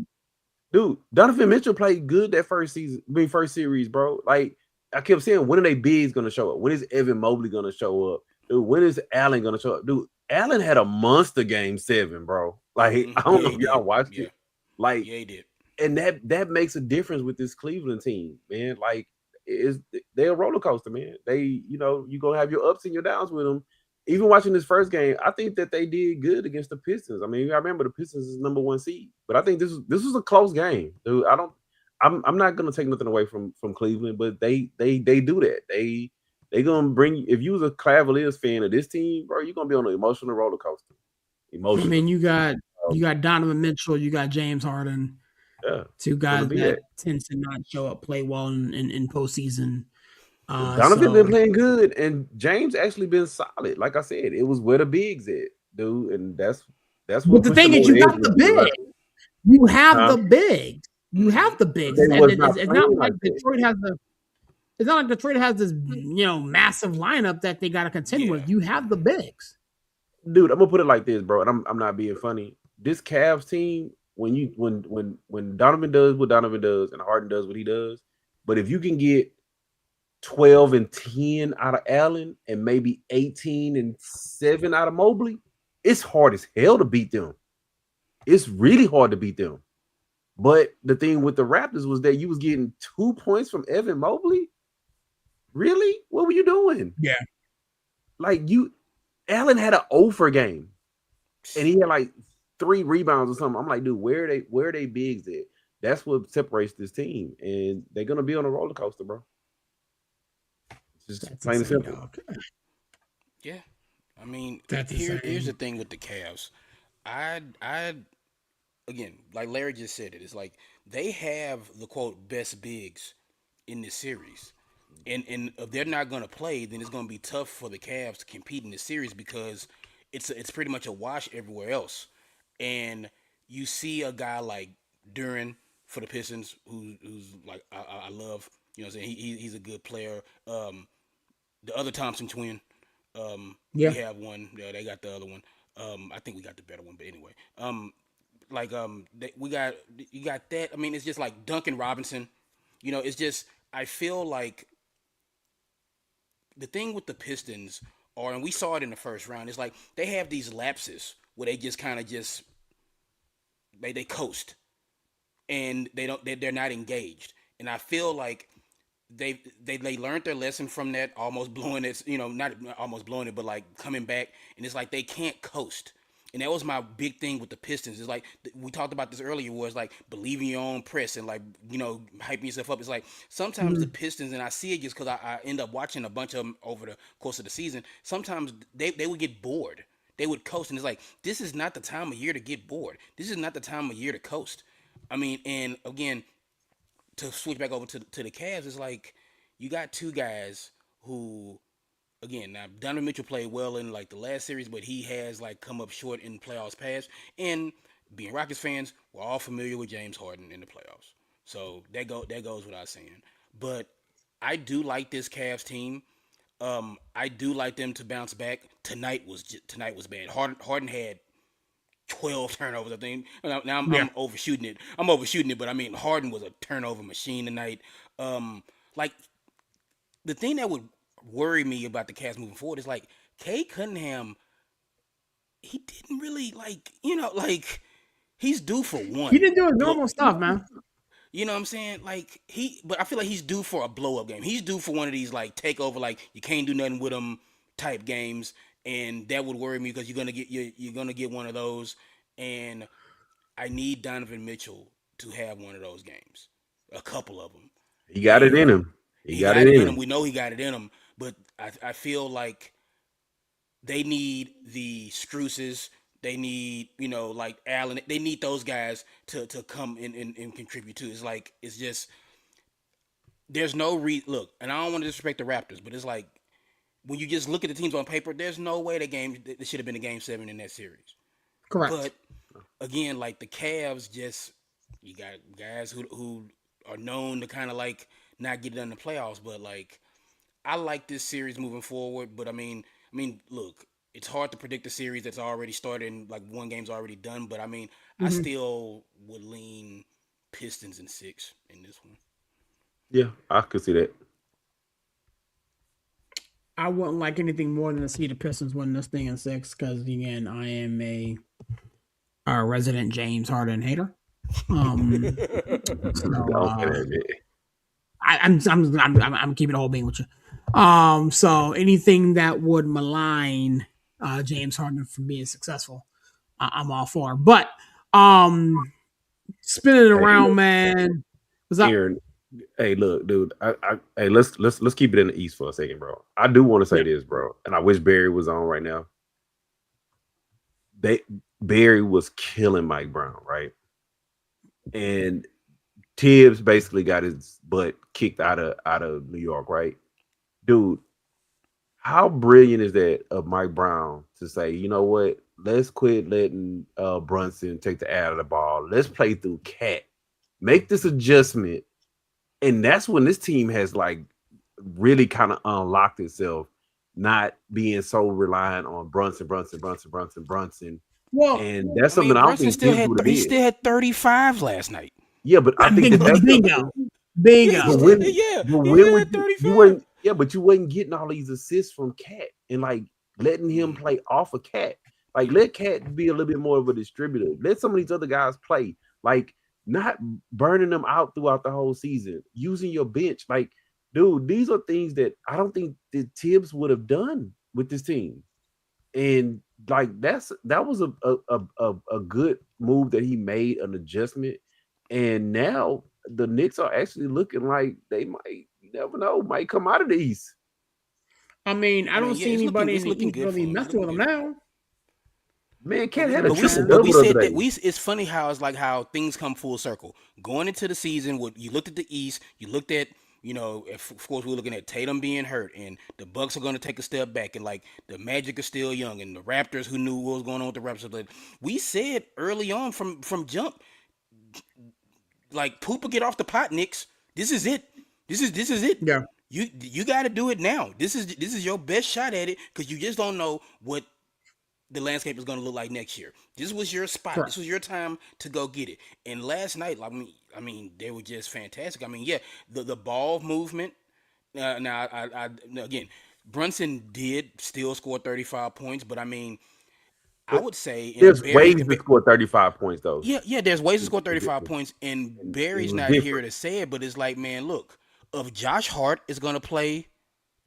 dude, Donovan Mitchell played good that first season, first series, bro. Like I kept saying, when are they bigs gonna show up? When is Evan Mobley gonna show up? Dude, when is Allen gonna show up? Dude, Allen had a monster game 7, bro. Like I don't Yeah, know he if y'all did. watched Yeah, it. Like, yeah, he did. and that makes a difference with this Cleveland team, man. Like, is they're a roller coaster, man. You're gonna have your ups and your downs with them. Even watching this first game, I think that they did good against the Pistons. I mean, I remember the Pistons is number 1 seed, but I think this was a close game, dude. I'm not gonna take nothing away from Cleveland, but they do that. They gonna bring, if you was a Cavaliers fan of this team, bro, you're gonna be on an emotional roller coaster. I mean, Emotional. you got Donovan Mitchell, you got James Harden, Yeah, two it's gonna guys be that that. tends to not show up, play well in postseason. Donovan been So, playing good, and James actually been solid. Like I said, it was where the bigs at, dude, and that's but what the pushed thing them is, over you the edge got a the little bit, right? big. You have Huh? the bigs. You have Mm-hmm. the bigs. They was not It's not playing like like that. Detroit has the. It's not like Detroit has this, massive lineup that they got to contend Yeah. with. You have the bigs. Dude, I'm gonna put it like this, bro, and I'm not being funny. This Cavs team, when Donovan does what Donovan does and Harden does what he does, but if you can get 12 and 10 out of Allen and maybe 18 and 7 out of Mobley, it's hard as hell to beat them. It's really hard to beat them. But the thing with the Raptors was that you was getting 2 points from Evan Mobley. Really? What were you doing? Yeah. Like Allen had an over game, and he had like 3 rebounds or something. I'm like, dude, where are they bigs at? That's what separates this team, and they're gonna be on a roller coaster, bro. It's just That's plain and insane, simple. dog. Yeah. I mean, That's here's the insane. thing with the Cavs. I again, like Larry just said it, it's like they have the quote best bigs in this series. And if they're not going to play, then it's going to be tough for the Cavs to compete in this series because it's pretty much a wash everywhere else. And you see a guy like Duran for the Pistons, who's like I love, you know, what I'm saying he's a good player. The other Thompson twin, we Yeah. have one. Yeah, they got the other one. I think we got the better one, but anyway, we got you got that. I mean, it's just like Duncan Robinson. You know, it's just I feel like the thing with the Pistons are, and we saw it in the first round, is like they have these lapses where they just kind of just they coast and they're not engaged. And I feel like they learned their lesson from that, almost blowing it, not almost blowing it, but like coming back, and it's like they can't coast. And that was my big thing with the Pistons. It's like we talked about this earlier, where it's like believing your own press and like hyping yourself up. It's like sometimes the Mhm. Pistons, and I see it just because I end up watching a bunch of them over the course of the season. Sometimes they would get bored. They would coast, and it's like this is not the time of year to get bored. This is not the time of year to coast. I mean, and again, to switch back over to the Cavs, it's like you got two guys who, again, now Donovan Mitchell played well in like the last series, but he has like come up short in playoffs past. And being Rockets fans, we're all familiar with James Harden in the playoffs, so that goes without saying. But I do like this Cavs team. I do like them to bounce back. Tonight was bad. Harden had 12 turnovers, I think. Now Yeah. I'm overshooting it. I'm overshooting it, but I mean Harden was a turnover machine tonight. Like the thing that would worry me about the Cavs moving forward is like Kay Cunningham. He didn't really like he's due for He one didn't do his blow. normal stuff, man. You know what I'm saying? Like but I feel like he's due for a blow up game. He's due for one of these like takeover, like you can't do nothing with him type games, and that would worry me because you're gonna get one of those, and I need Donovan Mitchell to have one of those games, a couple of them, He got it in and him. He he got it got it in in him. him. We know he got it in him, but I feel like they need the Struces. They need, like Allen. They need those guys to come in and contribute too. It's like it's just there's no look, and I don't want to disrespect the Raptors, but it's like when you just look at the teams on paper, there's no way there should have been a game 7 in that series. Correct. But again, like the Cavs, just you got guys who are known to kind of like not get it in the playoffs. But like I like this series moving forward. But look, it's hard to predict a series that's already started and like one game's already done. But I mean, I Hmm. still would lean Pistons in 6 in this one. Yeah, I could see that. I wouldn't like anything more than to see the Pistons win this thing in 6 because again, I am a resident James Harden hater. Um, so Don't say that, man. I'm keeping the whole being with you. So anything that would malign James Harden from being successful, I'm all for. But spinning it Hey, around, look, man. What's up? Aaron. Hey, look, dude. Hey, let's keep it in the East for a second, bro. I do want to say Yeah. this, bro, and I wish Barry was on right now. They Barry was killing Mike Brown, right? And Tibbs basically got his butt kicked out of New York, right? dude, how brilliant is that of Mike Brown to say, you know what? Let's quit letting Brunson take the ad of the ball. Let's play through Cat. Make this adjustment. And that's when this team has like really kind of unlocked itself, not being so reliant on Brunson. Well, And that's I something mean, I don't Brunson think still Tibbs had would have he did. still had 35 last night. Yeah, but I think that's bingo, Yeah, he but bingo. still when yeah, but he when still would had you 35. weren't yeah, but you wasn't getting all these assists from Cat and like letting him Mm. play off of Cat. Like let Cat be a little bit more of a distributor. Let some of these other guys play. Like not burning them out throughout the whole season. Using your bench. Like, dude, these are things that I don't think that Tibbs would have done with this team. And like that was a good move that he made, an adjustment. And now the Knicks are actually looking like they might, you never know, might come out of the East. I mean, I I don't mean, yeah, see anybody in it's the looking East good really for him. It's messing looking with him good. now. Man, But Cat had a triple we double the said other that day. it's funny how it's like how things come full circle. Going into the season, what you looked at the East, you looked at of course we're looking at Tatum being hurt, and the Bucks are going to take a step back, and like the Magic is still young, and the Raptors, who knew what was going on with the Raptors, but we said early on from jump, like Poopa, get off the pot, Knicks. This is it. This is it. Yeah, You got to do it now. This is your best shot at it because you just don't know what the landscape is going to look like next year. This was your spot. This correct. was your time to go get it. And last night, I mean, they were just fantastic. I mean, yeah, the ball movement. Now, again, Brunson did still score 35 points, but I mean, I But would say in there's Barry, ways to score 35 points though. yeah, there's ways to It, score it, 35 it, points, and it Barry's was not here different. to say it, but it's like, man, look, if Josh Hart is going to play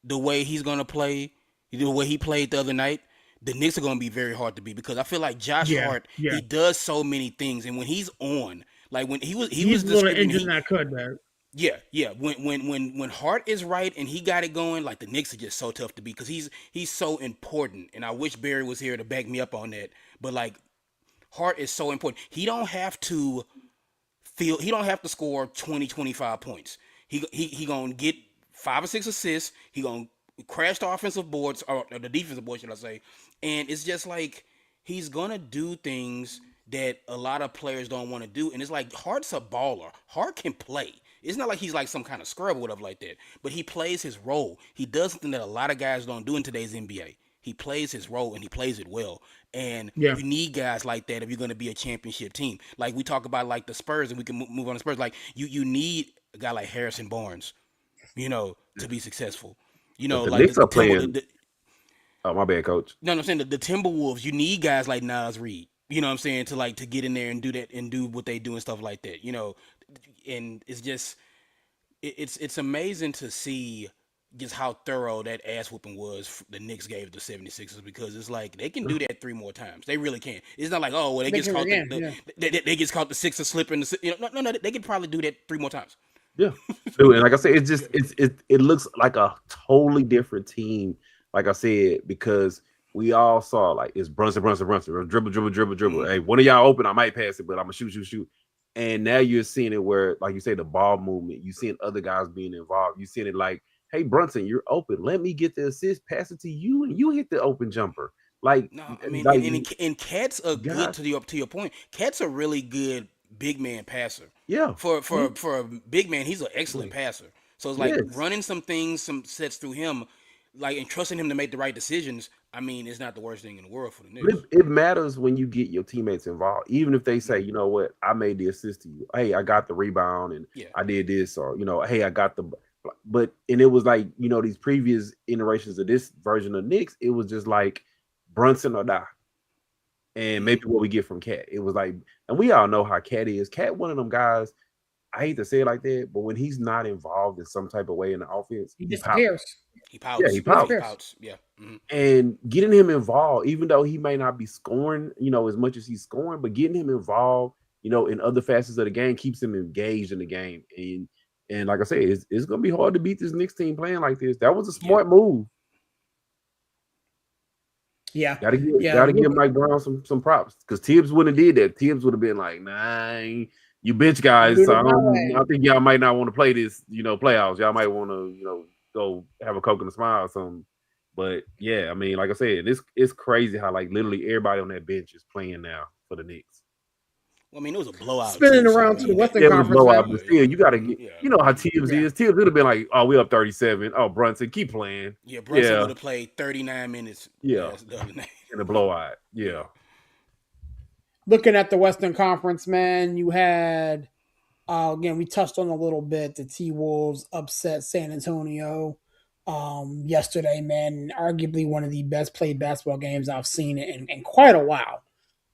the way he's gonna play, the way he played the other night, the Knicks are gonna be very hard to beat because I feel like Josh Yeah, Hart, yeah. he does so many things, and when he's on, like when he was He's a little distributing, injured than I could, man. yeah, when Hart is right and he got it going, like the Knicks are just so tough to beat because he's so important, and I wish Barry was here to back me up on that, but like Hart is so important. He don't have to score 20, 25 points. He gonna get 5 or 6 assists. He gonna crash the offensive boards or the defensive boards, should I say? And it's just like he's gonna do things that a lot of players don't want to do. And it's like Hart's a baller. Hart can play. It's not like he's like some kind of scrub or whatever like that. But he plays his role. He does something that a lot of guys don't do in today's NBA. He plays his role and he plays it well. And Yeah, you need guys like that if you're going to be a championship team. Like we talk about like the Spurs, and we can move on to Spurs. Like you need a guy like Harrison Barnes, to be successful. But the Like Knicks the are Timber. playing. Oh, my bad, coach. No, I'm saying the Timberwolves. You need guys like Nas Reed. You know what I'm saying, to like to get in there and do that and do what they do and stuff like that. And it's just it's amazing to see just how thorough that ass whooping was the Knicks gave the 76ers, because it's like they can do that 3 more times. They really can. It's not like, oh well, they they gets can caught again. Yeah, they gets caught the Sixers slipping. No, they can probably do that 3 more times. Yeah, dude, and like I said, it's just it looks like a totally different team. Like I said, because we all saw like it's Brunson, dribble. Mm. Hey, one of y'all open, I might pass it, but I'm gonna shoot. And now you're seeing it where, like you say, the ball movement. You seeing other guys being involved. You seeing it like, hey Brunson, you're open. Let me get the assist, pass it to you, and you hit the open jumper. Like, No, I mean, like and Cat's a good, guys, to your point. Cat's a really good big man passer. yeah, For a big man, he's an excellent passer. So it's like yes. running some things, some sets through him, like, and trusting him to make the right decisions. I mean, it's not the worst thing in the world for the But Knicks. it matters when you get your teammates involved, even if they say, Mm. you know what, I made the assist to you. Hey, I got the rebound and Yeah, I did this, or hey, I got the. But and it was like these previous iterations of this version of Knicks, it was just like Brunson or die, and mm. maybe what we get from Cat. It was like, and we all know how Cat is. Cat, one of them guys. I hate to say it like that, but when he's not involved in some type of way in the offense, he he pouts. disappears. He Yeah, he pouts. He Yeah, pouts. he disappears. pouts. Yeah. Mm. And getting him involved, even though he may not be scoring, as much as he's scoring, but getting him involved, in other facets of the game keeps him engaged in the game. And like I said, it's gonna be hard to beat this Knicks team playing like this. That was a Yeah. smart move. Yeah, yeah. Gotta give Mike Brown some props, because Tibbs wouldn't have did that. Tibbs would have been like, nah, you bench I'm guys, doing so it my way. I think y'all might not want to play this, playoffs. Y'all might want to, go have a Coke and a smile or something. But yeah, I mean, like I said, it's crazy how like literally everybody on that bench is playing now for the Knicks. Well, I mean, it was a blowout Spinning too, so I around to the mean that Western Yeah, it was a Conference, blowout, man. but still, you got to get. yeah, You know how Tibbs Yeah. is. Tibbs would have been like, "Oh, we up 37. Oh, Brunson, keep playing." yeah. Brunson Yeah, would have played 39 minutes yeah, last the other night. in the blowout. Yeah. Yeah, Looking at the Western Conference, man, you had again we touched on a little bit the T Wolves upset San Antonio yesterday, man. Arguably one of the best played basketball games I've seen in quite a while.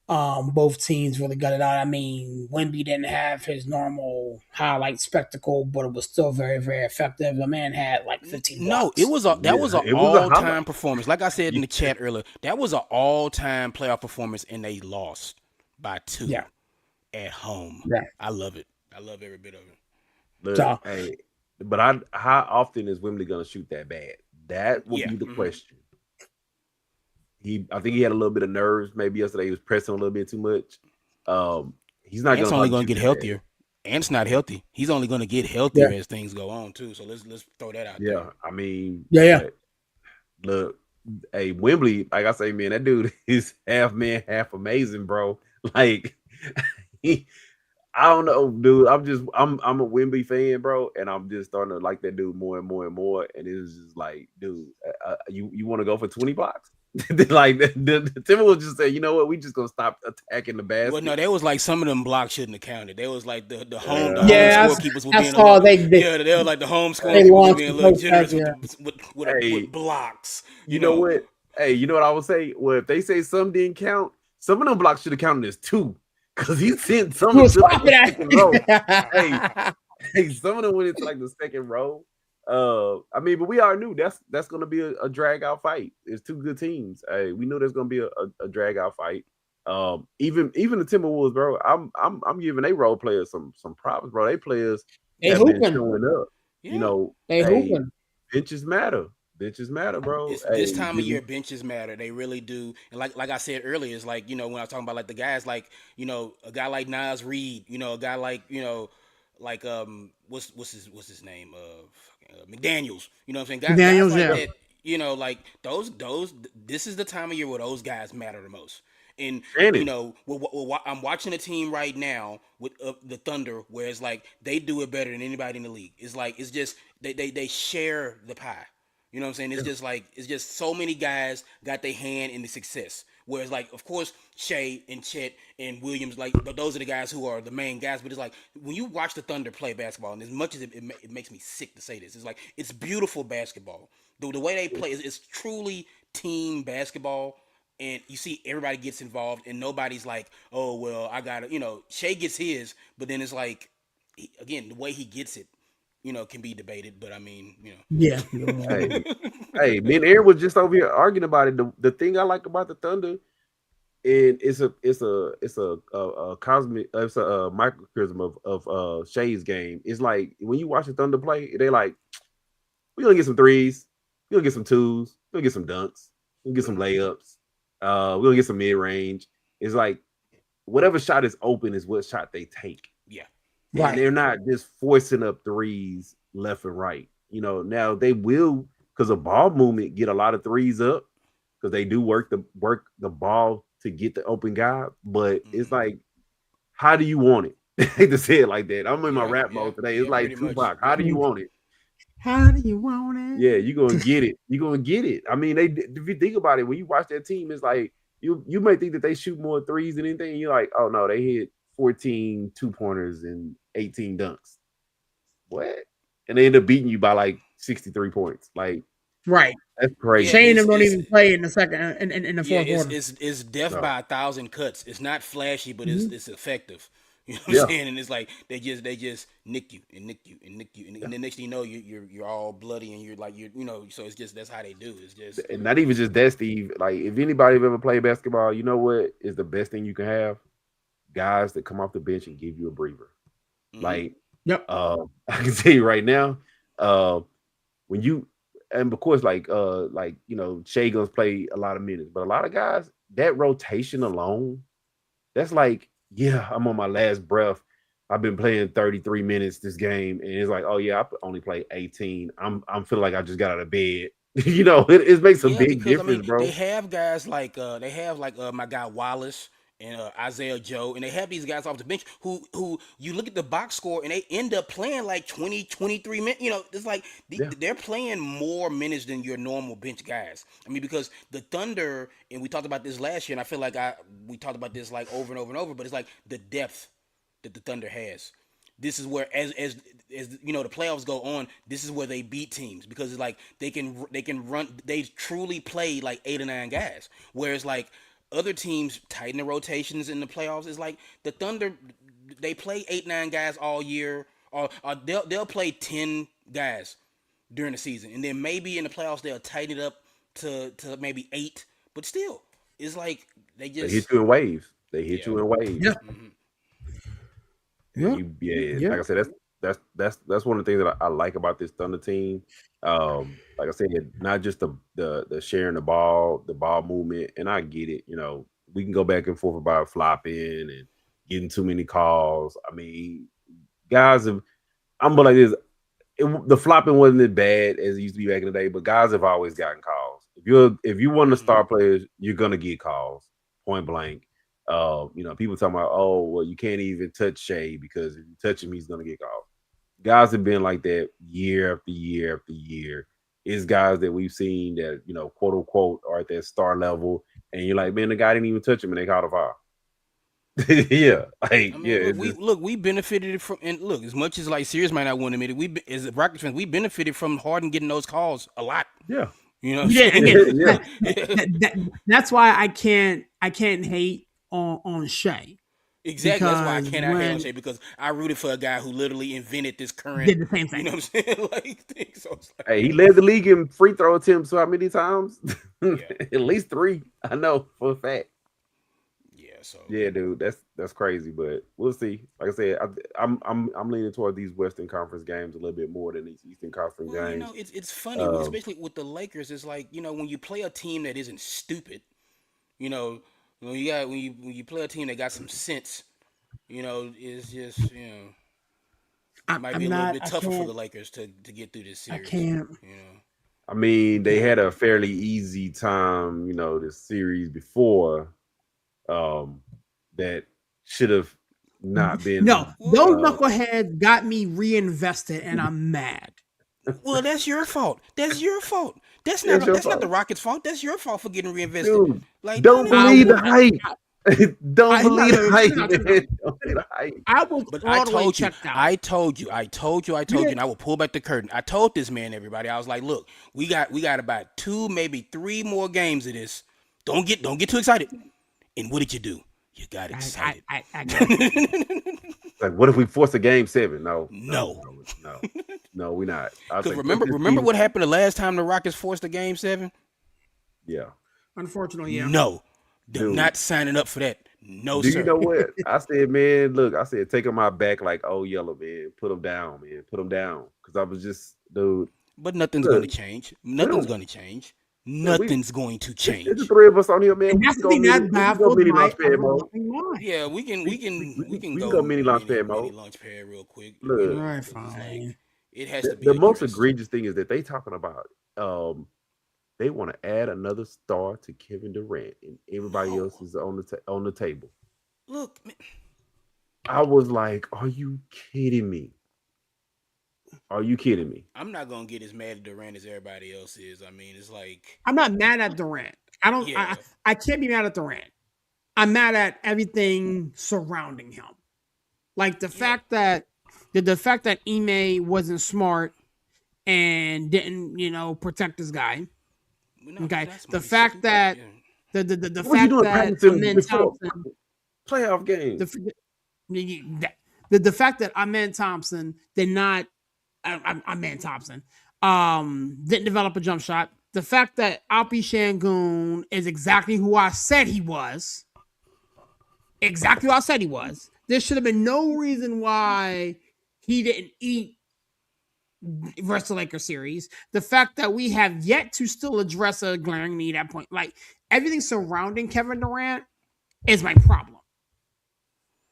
Both teams really got it out. I mean, Wemby didn't have his normal highlight spectacle, but it was still very, very effective. The man had like 15 No, it blocks. was a that was yeah, an it was a all highlight. time performance. Like I said in the Yeah, chat earlier, that was an all time playoff performance, and they lost by 2 Yeah, at home. yeah. I love it. I love every bit of it. look, So hey, but how often is Wembley gonna shoot that bad? That will Yeah. be the question. I think he had a little bit of nerves. Maybe yesterday he was pressing a little bit too much. He's not Ant's gonna only probably going to shoot get that bad. healthier. Ant's not healthy. He's only going to get yeah, healthier as things go on too. So let's throw that out there. Yeah, I mean, yeah, yeah. but look, hey, Wembley, like I say, man, that dude is half man, half amazing, bro. Like, he, I don't know, dude. I'm a Wemby fan, bro, and I'm just starting to like that dude more and more and more. And it's just like, dude, you want to go for 20 blocks? Like the Timberwolves just said, you know what? We just gonna stop attacking the Well, no, basket. there was like some of them blocks shouldn't have counted. There was like the home Uh, Yeah, scorekeepers were I being a saw little yeah. They were like the home they scorekeepers were launched being the a little post that. generous with Yeah, with hey, blocks. you know what? Hey, you know what I would say? Well, if they say some didn't count, some of them blocks should have counted as two. Cause he sent he some was into like popping the at. second row. Hey, hey, some of them went into like the second row. I mean, but we already knew that's gonna be a drag out fight. It's two good teams. Hey, we knew there's gonna be a drag out fight. Even the Timberwolves, bro. I'm giving they role players some props, bro. They players They have been hooping. showing up. You Yeah. know, They hey, hooping. benches matter. Benches matter, bro. It's this Hey, time of give me year benches matter. They really do. And like I said earlier, it's like, when I was talking about like the guys like, a guy like Nas Reed, a guy like, like what's his name? McDaniels. You know what I'm saying? Guys Daniels, like yeah. that, like those this is the time of year where those guys matter the most. And Shannon. I'm watching a team right now with the Thunder, where it's like they do it better than anybody in the league. It's like it's just they share the pie. You know what I'm saying? It's just so many guys got their hand in the success. Whereas like of course Shea and Chet and Williams, like those are the guys who are the main guys. But it's like when you watch the Thunder play basketball, and as much as it makes me sick to say this, it's like it's beautiful basketball. The way they play is truly team basketball. And you see everybody gets involved, and nobody's like, oh well, I got to, Shea gets his, but then it's like, again, the way he gets it, can be debated. But I mean, Yeah. Hey, hey, me and Aaron was just over here arguing about it. The thing I like about the Thunder, and it's a cosmic, it's a microcosm of Shea's game. It's like when you watch the Thunder play, they like we're gonna get some threes, we're gonna get some twos, we're gonna get some dunks, we're gonna get some layups, we're gonna get some mid range. It's like whatever shot is open is what shot they take. yeah, And Right. they're not just forcing up threes left and right. Now they will because of ball movement get a lot of threes up because they do work the ball to get the open guy. But it's mm-hmm. like, how do you want it? I hate to say it like that. I'm in my Yeah, rap yeah, mode today. It's yeah, like pretty much. Tupac. How Yep. do you want it? How do you want it? Yeah, you're gonna get it. You're gonna get it. I mean, if you think about it, when you watch that team, it's like you may think that they shoot more threes than anything. You're like, oh no, they hit 14 2-pointers and 18 dunks. What? And they end up beating you by like 63 points. Like, Right. that's Yeah, crazy. Shane and them don't even play in the second in the yeah, fourth quarter. it's death No. by 1,000 cuts. It's not flashy, but Mhm. it's effective. You know what Yeah. I'm saying? And it's like they just nick you and nick you and nick you, and the next thing you know, you're all bloody and you're like So it's just that's how they do. It's just And not even just that, Steve. Like, if anybody have ever played basketball, you know what is the best thing you can have? Guys that come off the bench and give you a breather. mm-hmm. Like, Yep. I can tell you right now, when you and of course, like Shea Gums play a lot of minutes, but a lot of guys, that rotation alone, that's like, yeah, I'm on my last breath. I've been playing 33 minutes this game, and it's like, oh yeah, I only play 18. I'm feeling like I just got out of bed. It makes a Yeah, big because I difference, mean they bro. have guys like they have like my guy Wallace and Isaiah Joe, and they have these guys off the bench who you look at the box score and they end up playing like 20 23 minutes. It's like Yeah, they're playing more minutes than your normal bench guys. I mean, because the Thunder, and we talked about this last year, and I feel like we talked about this like over and over and over, but it's like the depth that the Thunder has. This is where as the playoffs go on, this is where they beat teams because it's like they can run, they truly play like 8 or 9 guys, whereas like other teams tighten the rotations in the playoffs. It's like the Thunder, they play 8 9 guys all year, or they'll play 10 guys during the season, and then maybe in the playoffs they'll tighten it up to maybe 8, but still it's like they they hit just you in waves. They hit yeah. you in waves. Yeah. Hmm. Yeah, Yep. like Yep. I said, that's one of the things that I like about this Thunder team. Like I said, not just the sharing the ball movement, and I get it. We can go back and forth about flopping and getting too many calls. I mean, guys have. I'm but like this. The flopping wasn't as bad as it used to be back in the day, but guys have always gotten calls. If you're one of the Hmm. star players, you're gonna get calls point blank. People talking about, oh, well, you can't even touch Shea because if you touch him, he's gonna get called. Guys have been like that year after year after year. It's guys that we've seen that quote unquote are at that star level, and you're like, man, the guy didn't even touch him, and they called a foul. Yeah, like I yeah, mean, it's just we benefited from, and look, as much as like Sirius might not want to admit it, as Rockets fans, we benefited from Harden getting those calls a lot. yeah, You know what We I'm did. saying? Again, yeah. that's why I can't hate on Shea Exactly. That's why I because cannot hate on when Shea, because I rooted for a guy who literally invented this current. did the same You thing. know what I'm saying? Like thing. So it's Hey, like, he led the league in free throw attempts how many times? yeah, At least three. I know for a fact. yeah. So Yeah, dude, that's crazy, but we'll see. Like I said, I'm leaning toward these Western Conference games a little bit more than these Eastern Conference well, games. it's funny, Um, especially with the Lakers. It's like, when you play a team that isn't stupid, you know, when you play a team that got some sense, it's just it might be I'm a little not. bit I tougher for can't. the Lakers to get through this I series. can't. You know, I I mean, they can't. had a fairly easy time, this series before, um, that should have not No, been. well, those Uh, knuckleheads got me reinvested, and I'm mad. that's your fault. That's your fault. That's it's not your that's not the fault, Rockets' fault. That's your fault for getting reinvested. dude. Like, no, Don't no, no, I believe no. the was. hype. Don't I no believe no the no hype, no no no. man. Don't believe the hype. I was But I all the way told you, checked out. I You told you, didn't. and I will pull back the curtain. I told this man, everybody. I was like, look, we got about 2, maybe 3 more games of this. Don't get too excited. And what did you do? You got excited. I got excited. Like, what if we force a game 7? No, no, No, no, no, no, we not. I was because like, put remember this remember team. what happened the last time the Rockets forced a game 7? Yeah, Unfortunately, yeah. No, I'm dude. not signing up for that. No, Do you sir. know what I said, man? Look, I said, take him out back like, oh, yellow man, put him down, man, put him down. Because I was just, dude. But nothing's going Look, to change. we Nothing's don't. going to change. Man, we Nothing's going to it's the change. three of us on here, man. And We that's can the go thing mini. that We can go baffles mini my launch pad ever mode. loving mind. Yeah, we can We we can we can we can go go mini launch mini pad mini mode. launch pad real quick, Look, All right, because it's like fine. it has the, to be the most addressed. egregious thing is that they talking about they want to add another star to Kevin Durant, and everybody else No, is on the table. look, man, I was like, "Are you kidding me? Are you kidding me?" I'm not gonna get as mad at Durant as everybody else is. I mean, it's like, I'm not mad at Durant. I don't. yeah, I can't be mad at Durant. I'm mad at everything surrounding him. Like yeah, the fact that Ime wasn't smart and didn't protect this guy. no, he's Okay, not smart. the He's fact stupid. that Yeah, the What was you fact doing that practicing Amen before Thompson playoff games? the the fact that Amen Thompson did not Amen Thompson didn't develop a jump shot. The fact that Alpi Shangoon is exactly who I said he was. Exactly what I said he was. There should have been no reason why he didn't eat versus the Lakers series. The fact that we have yet to still address a glaring need at point, like everything surrounding Kevin Durant is my problem.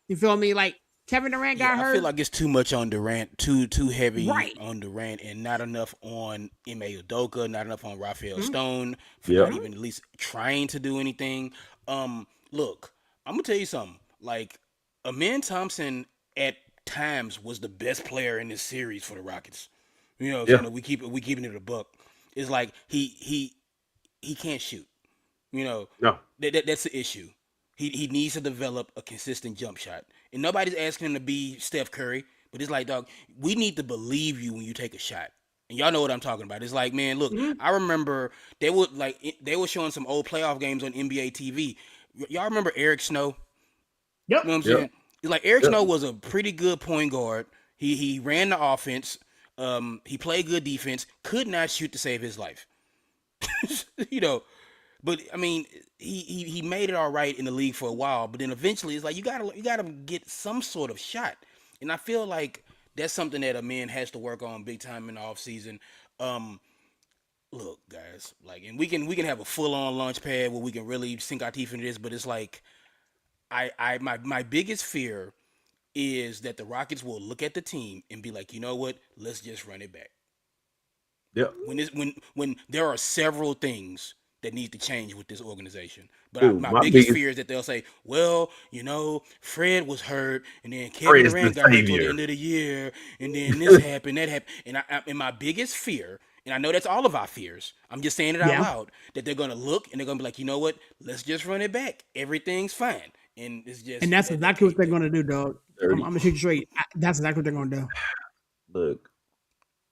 You feel me? Like Kevin Durant Yeah, got I feel hurt. like it's too much on Durant, too heavy Right. on Durant, and not enough on Ime Udoka, not enough on Raphael Mhm. Stone for Yep. not even at least trying to do anything. Look, I'm gonna tell you something. Like, Amen Thompson at times was the best player in this series for the Rockets. You know what I'm saying? Yeah. If we keeping it a buck. It's like he can't shoot. You know, No. that's the issue. He needs to develop a consistent jump shot. And nobody's asking him to be Steph Curry, but it's like, dog, we need to believe you when you take a shot. And y'all know what I'm talking about. It's like, man, look, Mhm. I remember they were showing some old playoff games on NBA TV. Y'all remember Eric Snow? You know Yep. what I'm Yep. saying? It's like Eric Yep. Snow was a pretty good point guard. He ran the offense. He played good defense. Could not shoot to save his life. you know, but I mean, he made it all right in the league for a while, but then eventually it's like you gotta get some sort of shot, and I feel like that's something that a man has to work on big time in the off season. Um, Look, guys, like, and we can have a full on launch pad where we can really sink our teeth into this, but it's like my biggest fear is that the Rockets will look at the team and be like, you know what, let's just run it back. Yep. When there are several things that need to change with this organization. But Dude, my my biggest biggest fear is that they'll say, well, Fred was hurt, and then Kevin friend is the Durant got hurt toward the savior. end of the year, and then this happened, that happened, and my biggest fear, and I know that's all of our fears. I'm just saying it out Yeah. loud that they're gonna look and they're gonna be like, you know what? Let's just run it back. Everything's fine, and it's And just that's that exactly what can't they're do. gonna do, dog. I'm 30. gonna shoot you straight. That's exactly what they're gonna do. Look,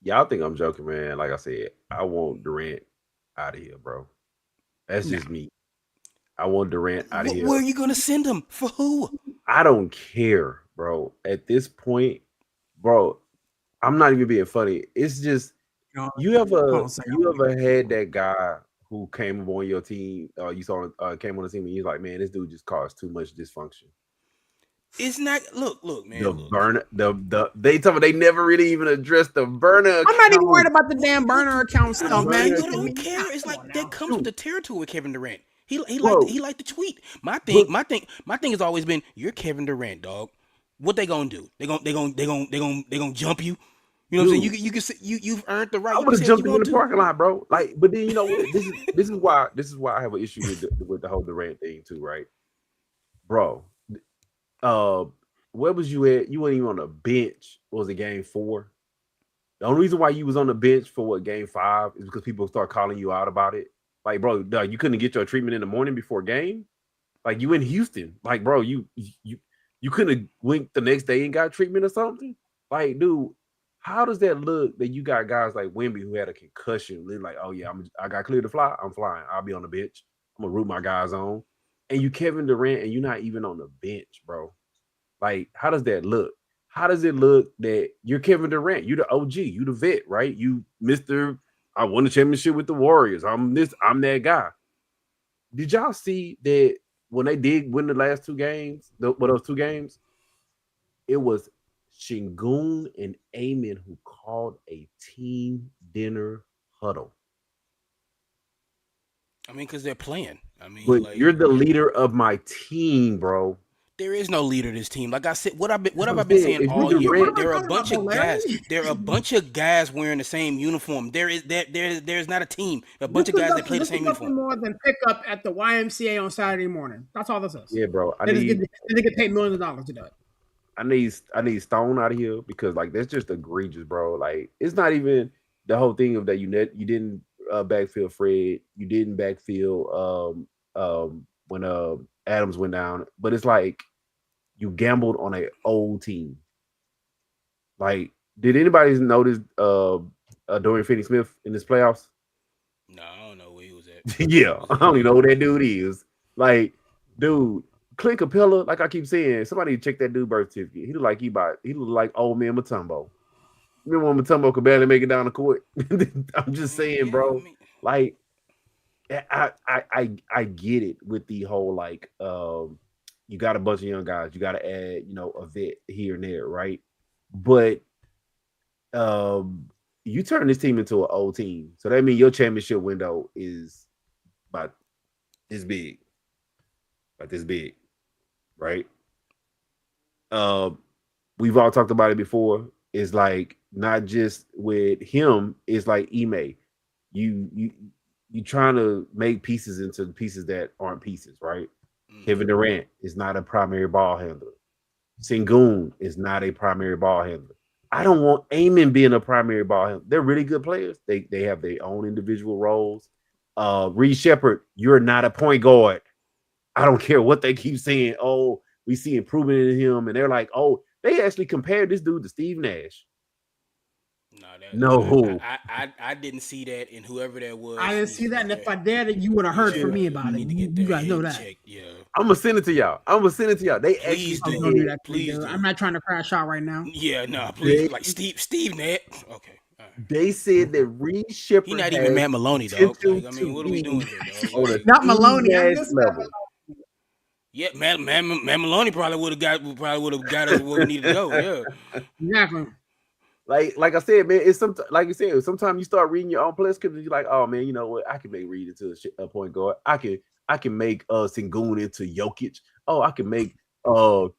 y'all think I'm joking, man. Like I said, I want Durant out of here, bro. That's No. just me. I want Durant out of here. Where are you gonna send them for who? I don't care, bro. At this point, bro, I'm not even being funny. It's just No. you Hold ever on a second. you ever had that guy who came up on your team, you saw came on the team and you're like, man, this dude just caused too much dysfunction. It's not. Look, The man. Look. burner, they told me they never really even addressed the burner I'm not even worried account. about the damn What burner account I stuff, don't man. care. Burner You I kidding account, me? don't care. It's Come like on that now. comes with dude, the territory with Kevin Durant. bro. He liked to tweet. My thing But my thing my thing has always been you're Kevin Durant, dog. What they gonna do? They gonna jump you. You know what I'm saying? dude, You can say you've earned the right. I You would can have say what you jumped him in want the to. parking lot, bro. Like, but then you know what? This is why I have an issue with the whole Durant thing too, right, bro? Uh, where was you at? You weren't even on the bench. What was it, game 4? The only reason why you was on the bench for what game 5 is because people start calling you out about it. Like, bro, dog, you couldn't get your treatment in the morning before game. Like, you in Houston. Like, bro, you couldn't have went the next day and got treatment or something. Like, dude, how does that look that you got guys like Wemby who had a concussion? They're like, oh yeah, I got cleared to fly. I'm flying. I'll be on the bench. I'm gonna root my guys on. And you Kevin Durant and you're not even on the bench, bro. Like, how does that look? How does it look that you're Kevin Durant? You the OG, you the vet, right? You Mr. I won the championship with the Warriors. I'm that guy. Did y'all see that when they did win the last 2 games, those 2 games, it was Shingun and Amen who called a team dinner huddle. I mean, because they're playing. I mean, But like, you're the leader of my team, bro. there is no leader of this team. Like I said, what That's what have I'm I been saying. saying If you're all year? What Durant, am I There are a talking about, bunch though, of Larry? guys. There are a bunch of guys wearing the same uniform. There's not a team. A This bunch of is guys that nothing. play the This is same nothing uniform. more than pick up at the YMCA on Saturday morning. That's all this is. yeah, bro. I They need get paid millions of dollars to do it. I need Stone out of here because like that's just egregious, bro. Like it's not even the whole thing of that you didn't backfield Fred, you didn't backfield when Adams went down, but it's like you gambled on a old team. Like, did anybody notice Dorian Finney-Smith in this playoffs? No, I don't know where he was at. Yeah, I don't even know who that dude is. Like, dude, Clint Capella, like I keep saying, somebody check that dude birth certificate. He look like old man Matumbo. Remember when Matumbo could barely make it down the court? I'm I just mean, saying, yeah. I bro. mean, Like, I get it with the whole like you got a bunch of young guys, you gotta add, a vet here and there, right? But um you turn this team into an old team. So that means your championship window is about this big, right? Um we've all talked about it before. Is like not just with him. It's like Ime. You you you trying to make pieces into pieces that aren't pieces, right? Kevin Hmm. Durant is not a primary ball handler. Sengun is not a primary ball handler. I don't want Eamon being a primary ball handler. They're really good players. They have their own individual roles. Reed Shepard, you're not a point guard. I don't care what they keep saying. Oh, we see improvement in him, and they're like, oh, they actually compared this dude to Steve Nash. No, No, I didn't see that, and whoever that I was didn't needs see to that, get and if that. I did, you would have heard Yeah, from me you about it. need to get You their guys know head that. checked. Yeah, I'm gonna send it to y'all. I'm gonna send it to y'all. They actually please Oh, do, don't do said that to me, please dude. I'm do. not trying to crash out right now. Yeah, no, please. they Like Steve Nash. Okay, all right. they said that Reed He Shepard not even has Matt Maloney, dog. potential Like, I to mean, what are we be doing here, dog? on a Like, Not Steve Maloney. I Nash miss that. level. yeah, Matt Maloney probably would have got us where we needed to go. Yeah, Exactly. Like I said, man, it's some like you said. Sometimes you start reading your own play script, and you're like, oh man, you know what? I can make Reed into a point guard. I can make Sengun into Jokic. Oh, I can make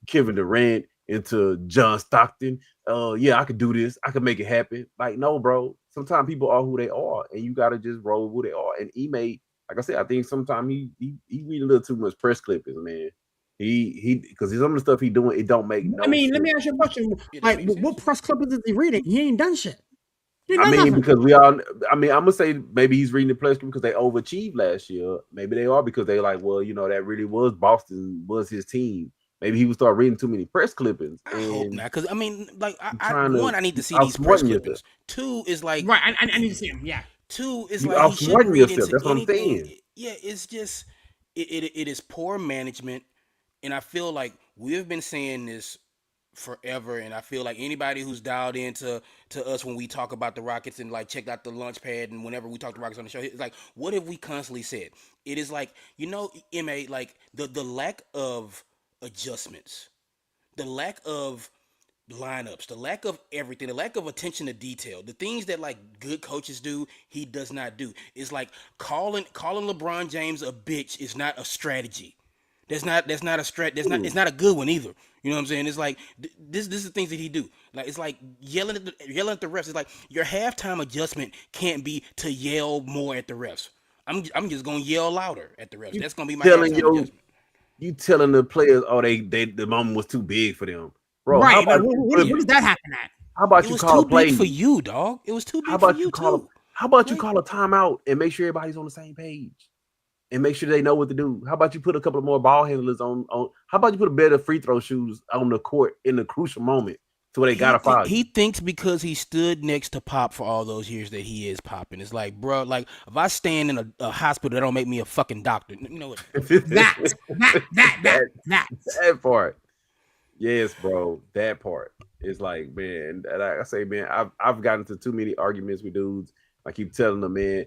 Kevin Durant into John Stockton. Yeah, I could do this. I could make it happen. Like, no, bro. Sometimes people are who they are, and you gotta just roll with who they are. And Ime, like I said, I think sometimes he read a little too much press clippings, man. He because some of the stuff he doing, it don't make I no mean, let sense. me ask you a question. it don't Like, make sense. what press clippings is he reading? He ain't done shit. He ain't I done mean, nothing. because we all, I mean, I'm gonna say maybe he's reading the players because they overachieved last year. Maybe they are because they like, well, that really was Boston was his team. Maybe he would start reading too many press clippings I hope and not, because I mean, like, you I trying to one, I need to you see these press outsmarting yourself. clippings. Two is like, Right. I need to see him. Yeah. two is You like he shouldn't outsmarting read yourself. into That's what I'm anything. saying. Yeah, it's just it is poor management, and I feel like we have been saying this forever, and I feel like anybody who's dialed into to us when we talk about the Rockets and like checked out the launch pad and whenever we talk to Rockets on the show, it's like, what have we constantly said? It is like, Ma, like the lack of adjustments, the lack of lineups, the lack of everything, the lack of attention to detail, the things that like good coaches do, he does not do. It's like calling LeBron James a bitch is not a strategy. That's not a strat. That's not. Ooh, It's not a good one either. You know what I'm saying? It's like this is the things that he do. Like, it's like yelling at the refs. It's like your halftime adjustment can't be to yell more at the refs. I'm just gonna yell louder at the refs. you That's gonna be my telling halftime your adjustment. you telling the players, oh, they the moment was too big for them, bro. Right. Like, what Yeah, does that happen at? How about it you was call a too big for play? you, dog. It was too How big for about you you call a too. how about you Like, call a timeout and make sure everybody's on the same page and make sure they know what to do? How about you put a couple of more ball handlers on how about you put a better free throw shoes on the court in the crucial moment to where they gotta foul he you? thinks because he stood next to Pop for all those years that he is popping. It's like, bro, like if I stand in a hospital, that don't make me a fucking doctor. You know what? That. That. That. That. that That. that part. Yes, bro. That part. Is like, man, like I say, man, I've gotten into too many arguments with dudes. I keep telling them, man,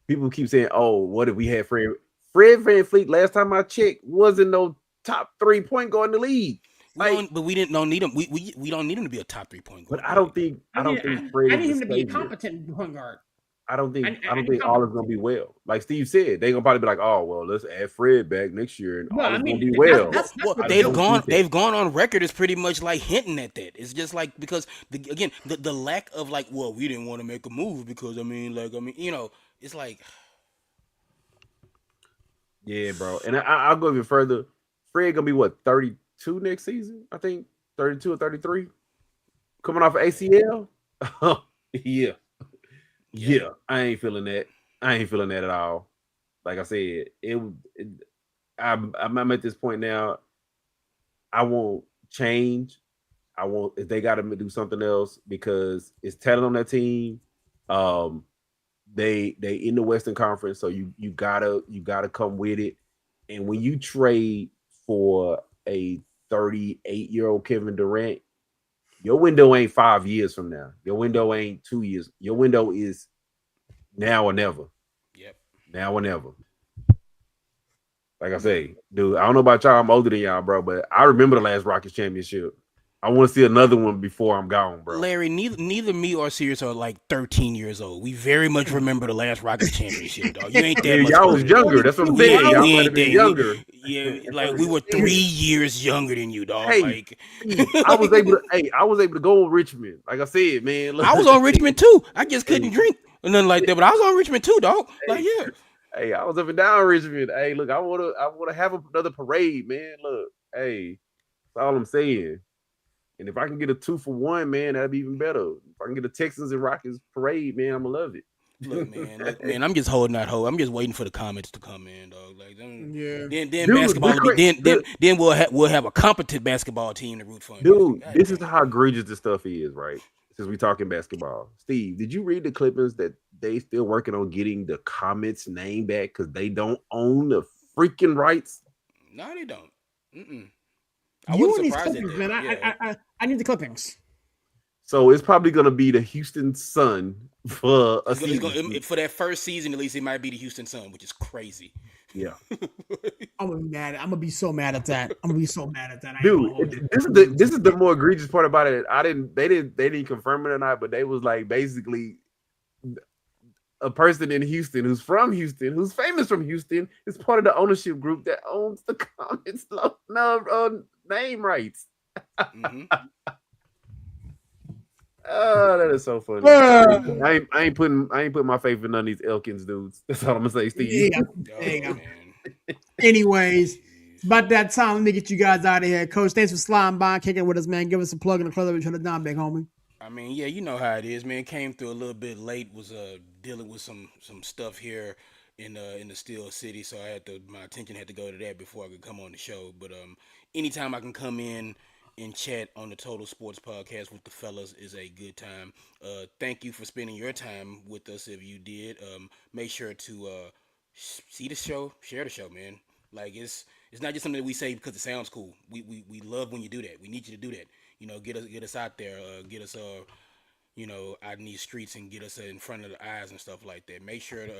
people keep saying, "Oh, what if we had Fred Van Fleet?" Last time I checked, wasn't no top 3 point guard in the league. We Like, don't, but we didn't don't need him. We don't need him to be a top 3 point but guard in the league. I don't think Fred I is need the him to be a savior. competent point guard. I I don't need think all is competence. gonna be well. Like Steve said, they gonna probably be like, "Oh, well, let's add Fred back next year, and Well, all I is gonna mean, be that's well." that's Well, that's well, what I they're they've don't doing. gone think that. they've gone on record as pretty much like hinting at that. It's just like because again the lack of like, well, we didn't want to make a move because it's like Yeah, bro. And I'll go even further. Fred gonna be what 32 next season? I think 32 or 33, coming off of yeah, ACL. Yeah, yep. yeah. I ain't feeling that. I ain't feeling that at all. Like I said, it I'm at this point now. I want change. I want if they got to do something else because it's talent on that team. Um, they in the Western Conference, so you gotta come with it. And when you trade for a 38-year-old Kevin Durant, your window ain't 5 years from now. Your window ain't 2 years. Your window is now or never. Yep. Now or never. Like I say, dude, I don't know about y'all. I'm older than y'all, bro, but I remember the last Rockets championship. I want to see another one before I'm gone, bro. Larry, neither me or Sirius are like 13 years old. We very much remember the last Rockets championship, dog. You ain't that Yeah, much y'all was older than younger. me. That's what I'm Yeah, saying. Y'all we might have ain't been that. younger. Yeah, like we were 3 years younger than you, dog. Hey, Like, Steve, I was able to. Hey, I was able to go on Richmond. Like I said, man. Look, I was on Richmond too. I just couldn't hey, drink or nothing like that, but I was on Richmond too, dog. Like, hey, yeah. hey, I was up and down Richmond. Hey, look, I wanna have another parade, man. Look, hey, that's all I'm saying. And if I can get a 2-for-1, man, that'd be even better. If I can get a Texans and Rockets parade, man, I'm gonna love it. Look, man. I'm just holding out hope. I'm just waiting for the comments to come in, dog. Like, Yeah. then Dude, basketball will be look, then we'll have a competent basketball team to root for in Houston. dude, God this is dang. how egregious this stuff is, right? Since we talking basketball, Steve, did you read the clippings that they still working on getting the Comets name back because they don't own the freaking rights? No, they don't. Mm-mm. I You wasn't and these surprised at clippings, that. man. Yeah. I need the clippings. So it's probably gonna be the Houston Sun for a It's season. gonna for that first season at least. It might be the Houston Sun, which is crazy. Yeah, I'm gonna be mad. I'm gonna be so mad at that. I'm gonna be so mad at that. I ain't dude, gonna hold you. this is the more egregious part about it. They didn't confirm it or not, but they was like basically a person in Houston who's from Houston, who's famous from Houston, is part of the ownership group that owns the Comets name rights. Mm-hmm. Oh, that is so funny. I ain't putting my faith in none of these Elkins dudes. That's all I'm gonna say, Steve. Yeah, there you Oh go. man. Anyways, it's Jeez. about that time. Let me get you guys out of here. Coach, thanks for sliding by and kicking with us, man. Give us a plug in the club that we shut it down, big homie. I mean, yeah, you know how it is, man. Came through a little bit late. Was dealing with some stuff here in the Steel City, so my attention had to go to that before I could come on the show. But anytime I can come in and chat on the Total Sports Podcast with the fellas is a good time. Thank you for spending your time with us. If you did, make sure to see the show, share the show, man. Like it's not just something that we say because it sounds cool. We love when you do that. We need you to do that. You know, get us out there, get us out in these streets and get us in front of the eyes and stuff like that. Make sure to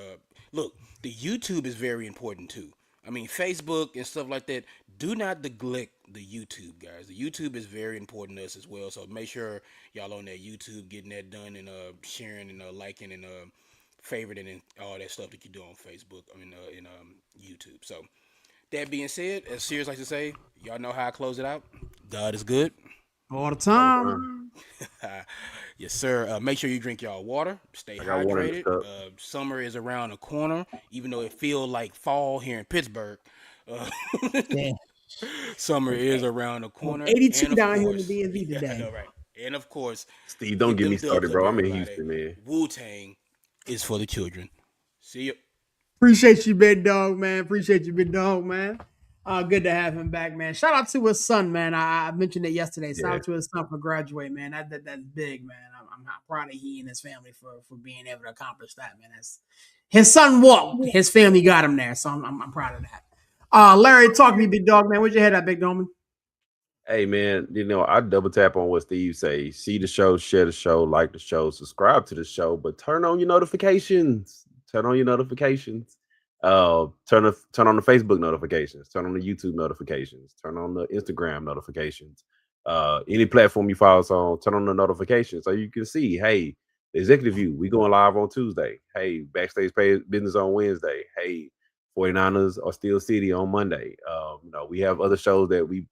look. The YouTube is very important too. I mean, Facebook and stuff like that. Do not neglect the YouTube, guys. The YouTube is very important to us as well. So make sure y'all on that YouTube, getting that done and sharing and liking and favoriting and all that stuff that you do on Facebook. I mean, in YouTube. So that being said, as Sirius likes to say, y'all know how I close it out. God is good. All the All the time. time. Yes, sir. Make sure you drink y'all water. Stay I got water in the hydrated. cup. Summer is around the corner, even though it feels like fall here in Pittsburgh. Uh, Yeah. summer is around the corner, 82 and of down here in the course, DMV yeah, I today. know, right? And of course, Steve, don't get get them me dubs started, up, bro. I'm in everybody. Houston, man. Wu Tang is for the children. See you. Appreciate you, big dog, man. Appreciate you, big dog, man. Good to have him back, man. Shout out to his son, man. I mentioned it yesterday. Shout Yeah, out to his son for graduating, man. That's big, man. I'm proud of he and his family for being able to accomplish that, man. That's his son walked. His family got him there, so I'm proud of that. Larry, talk to me, big dog, man. Where's your head at, big dog? hey man, I double tap on what Steve say. See the show, share the show, like the show, subscribe to the show, but turn on your notifications. Turn on your notifications. Turn on the Facebook notifications. Turn on the YouTube notifications. Turn on the Instagram notifications. Any platform you follow us on, turn on the notifications so you can see. Hey, the executive view, we going live on Tuesday. Hey, backstage pay business on Wednesday. Hey, 49ers are still city on Monday. We have other shows that we,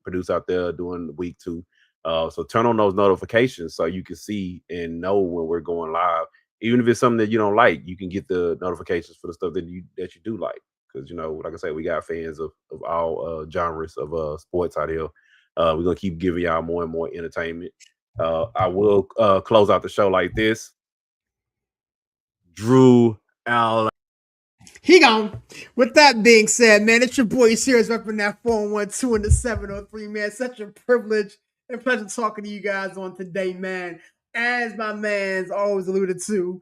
produce out there during the week too. So turn on those notifications so you can see and know when we're going live. Even if it's something that you don't like, you can get the notifications for the stuff that you do like. Because like I said, we got fans of all genres of sports out here. We're gonna keep giving y'all more and more entertainment. I will close out the show like this. Drew Allen. He gone. With that being said, man, it's your boy Sears repping that 412 and the 703, man. Such a privilege and pleasure talking to you guys on today, man. As my man's always alluded to,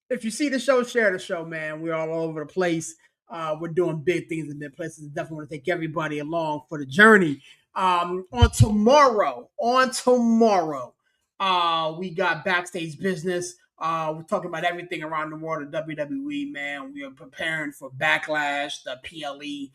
if you see the show, share the show, man. We're all over the place. We're doing big things in big places. Definitely want to take everybody along for the journey. On tomorrow, we got backstage business. We're talking about everything around the world of WWE, man. We are preparing for Backlash, the PLE,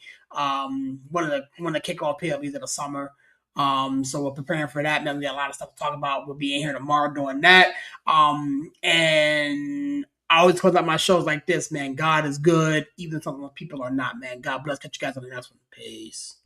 one of the kickoff PLEs of the summer. So we're preparing for that, man. We got a lot of stuff to talk about. We'll be in here tomorrow doing that. And I always close out my shows like this, man. God is good, even if some people are not, man. God bless. Catch you guys on the next one. Peace.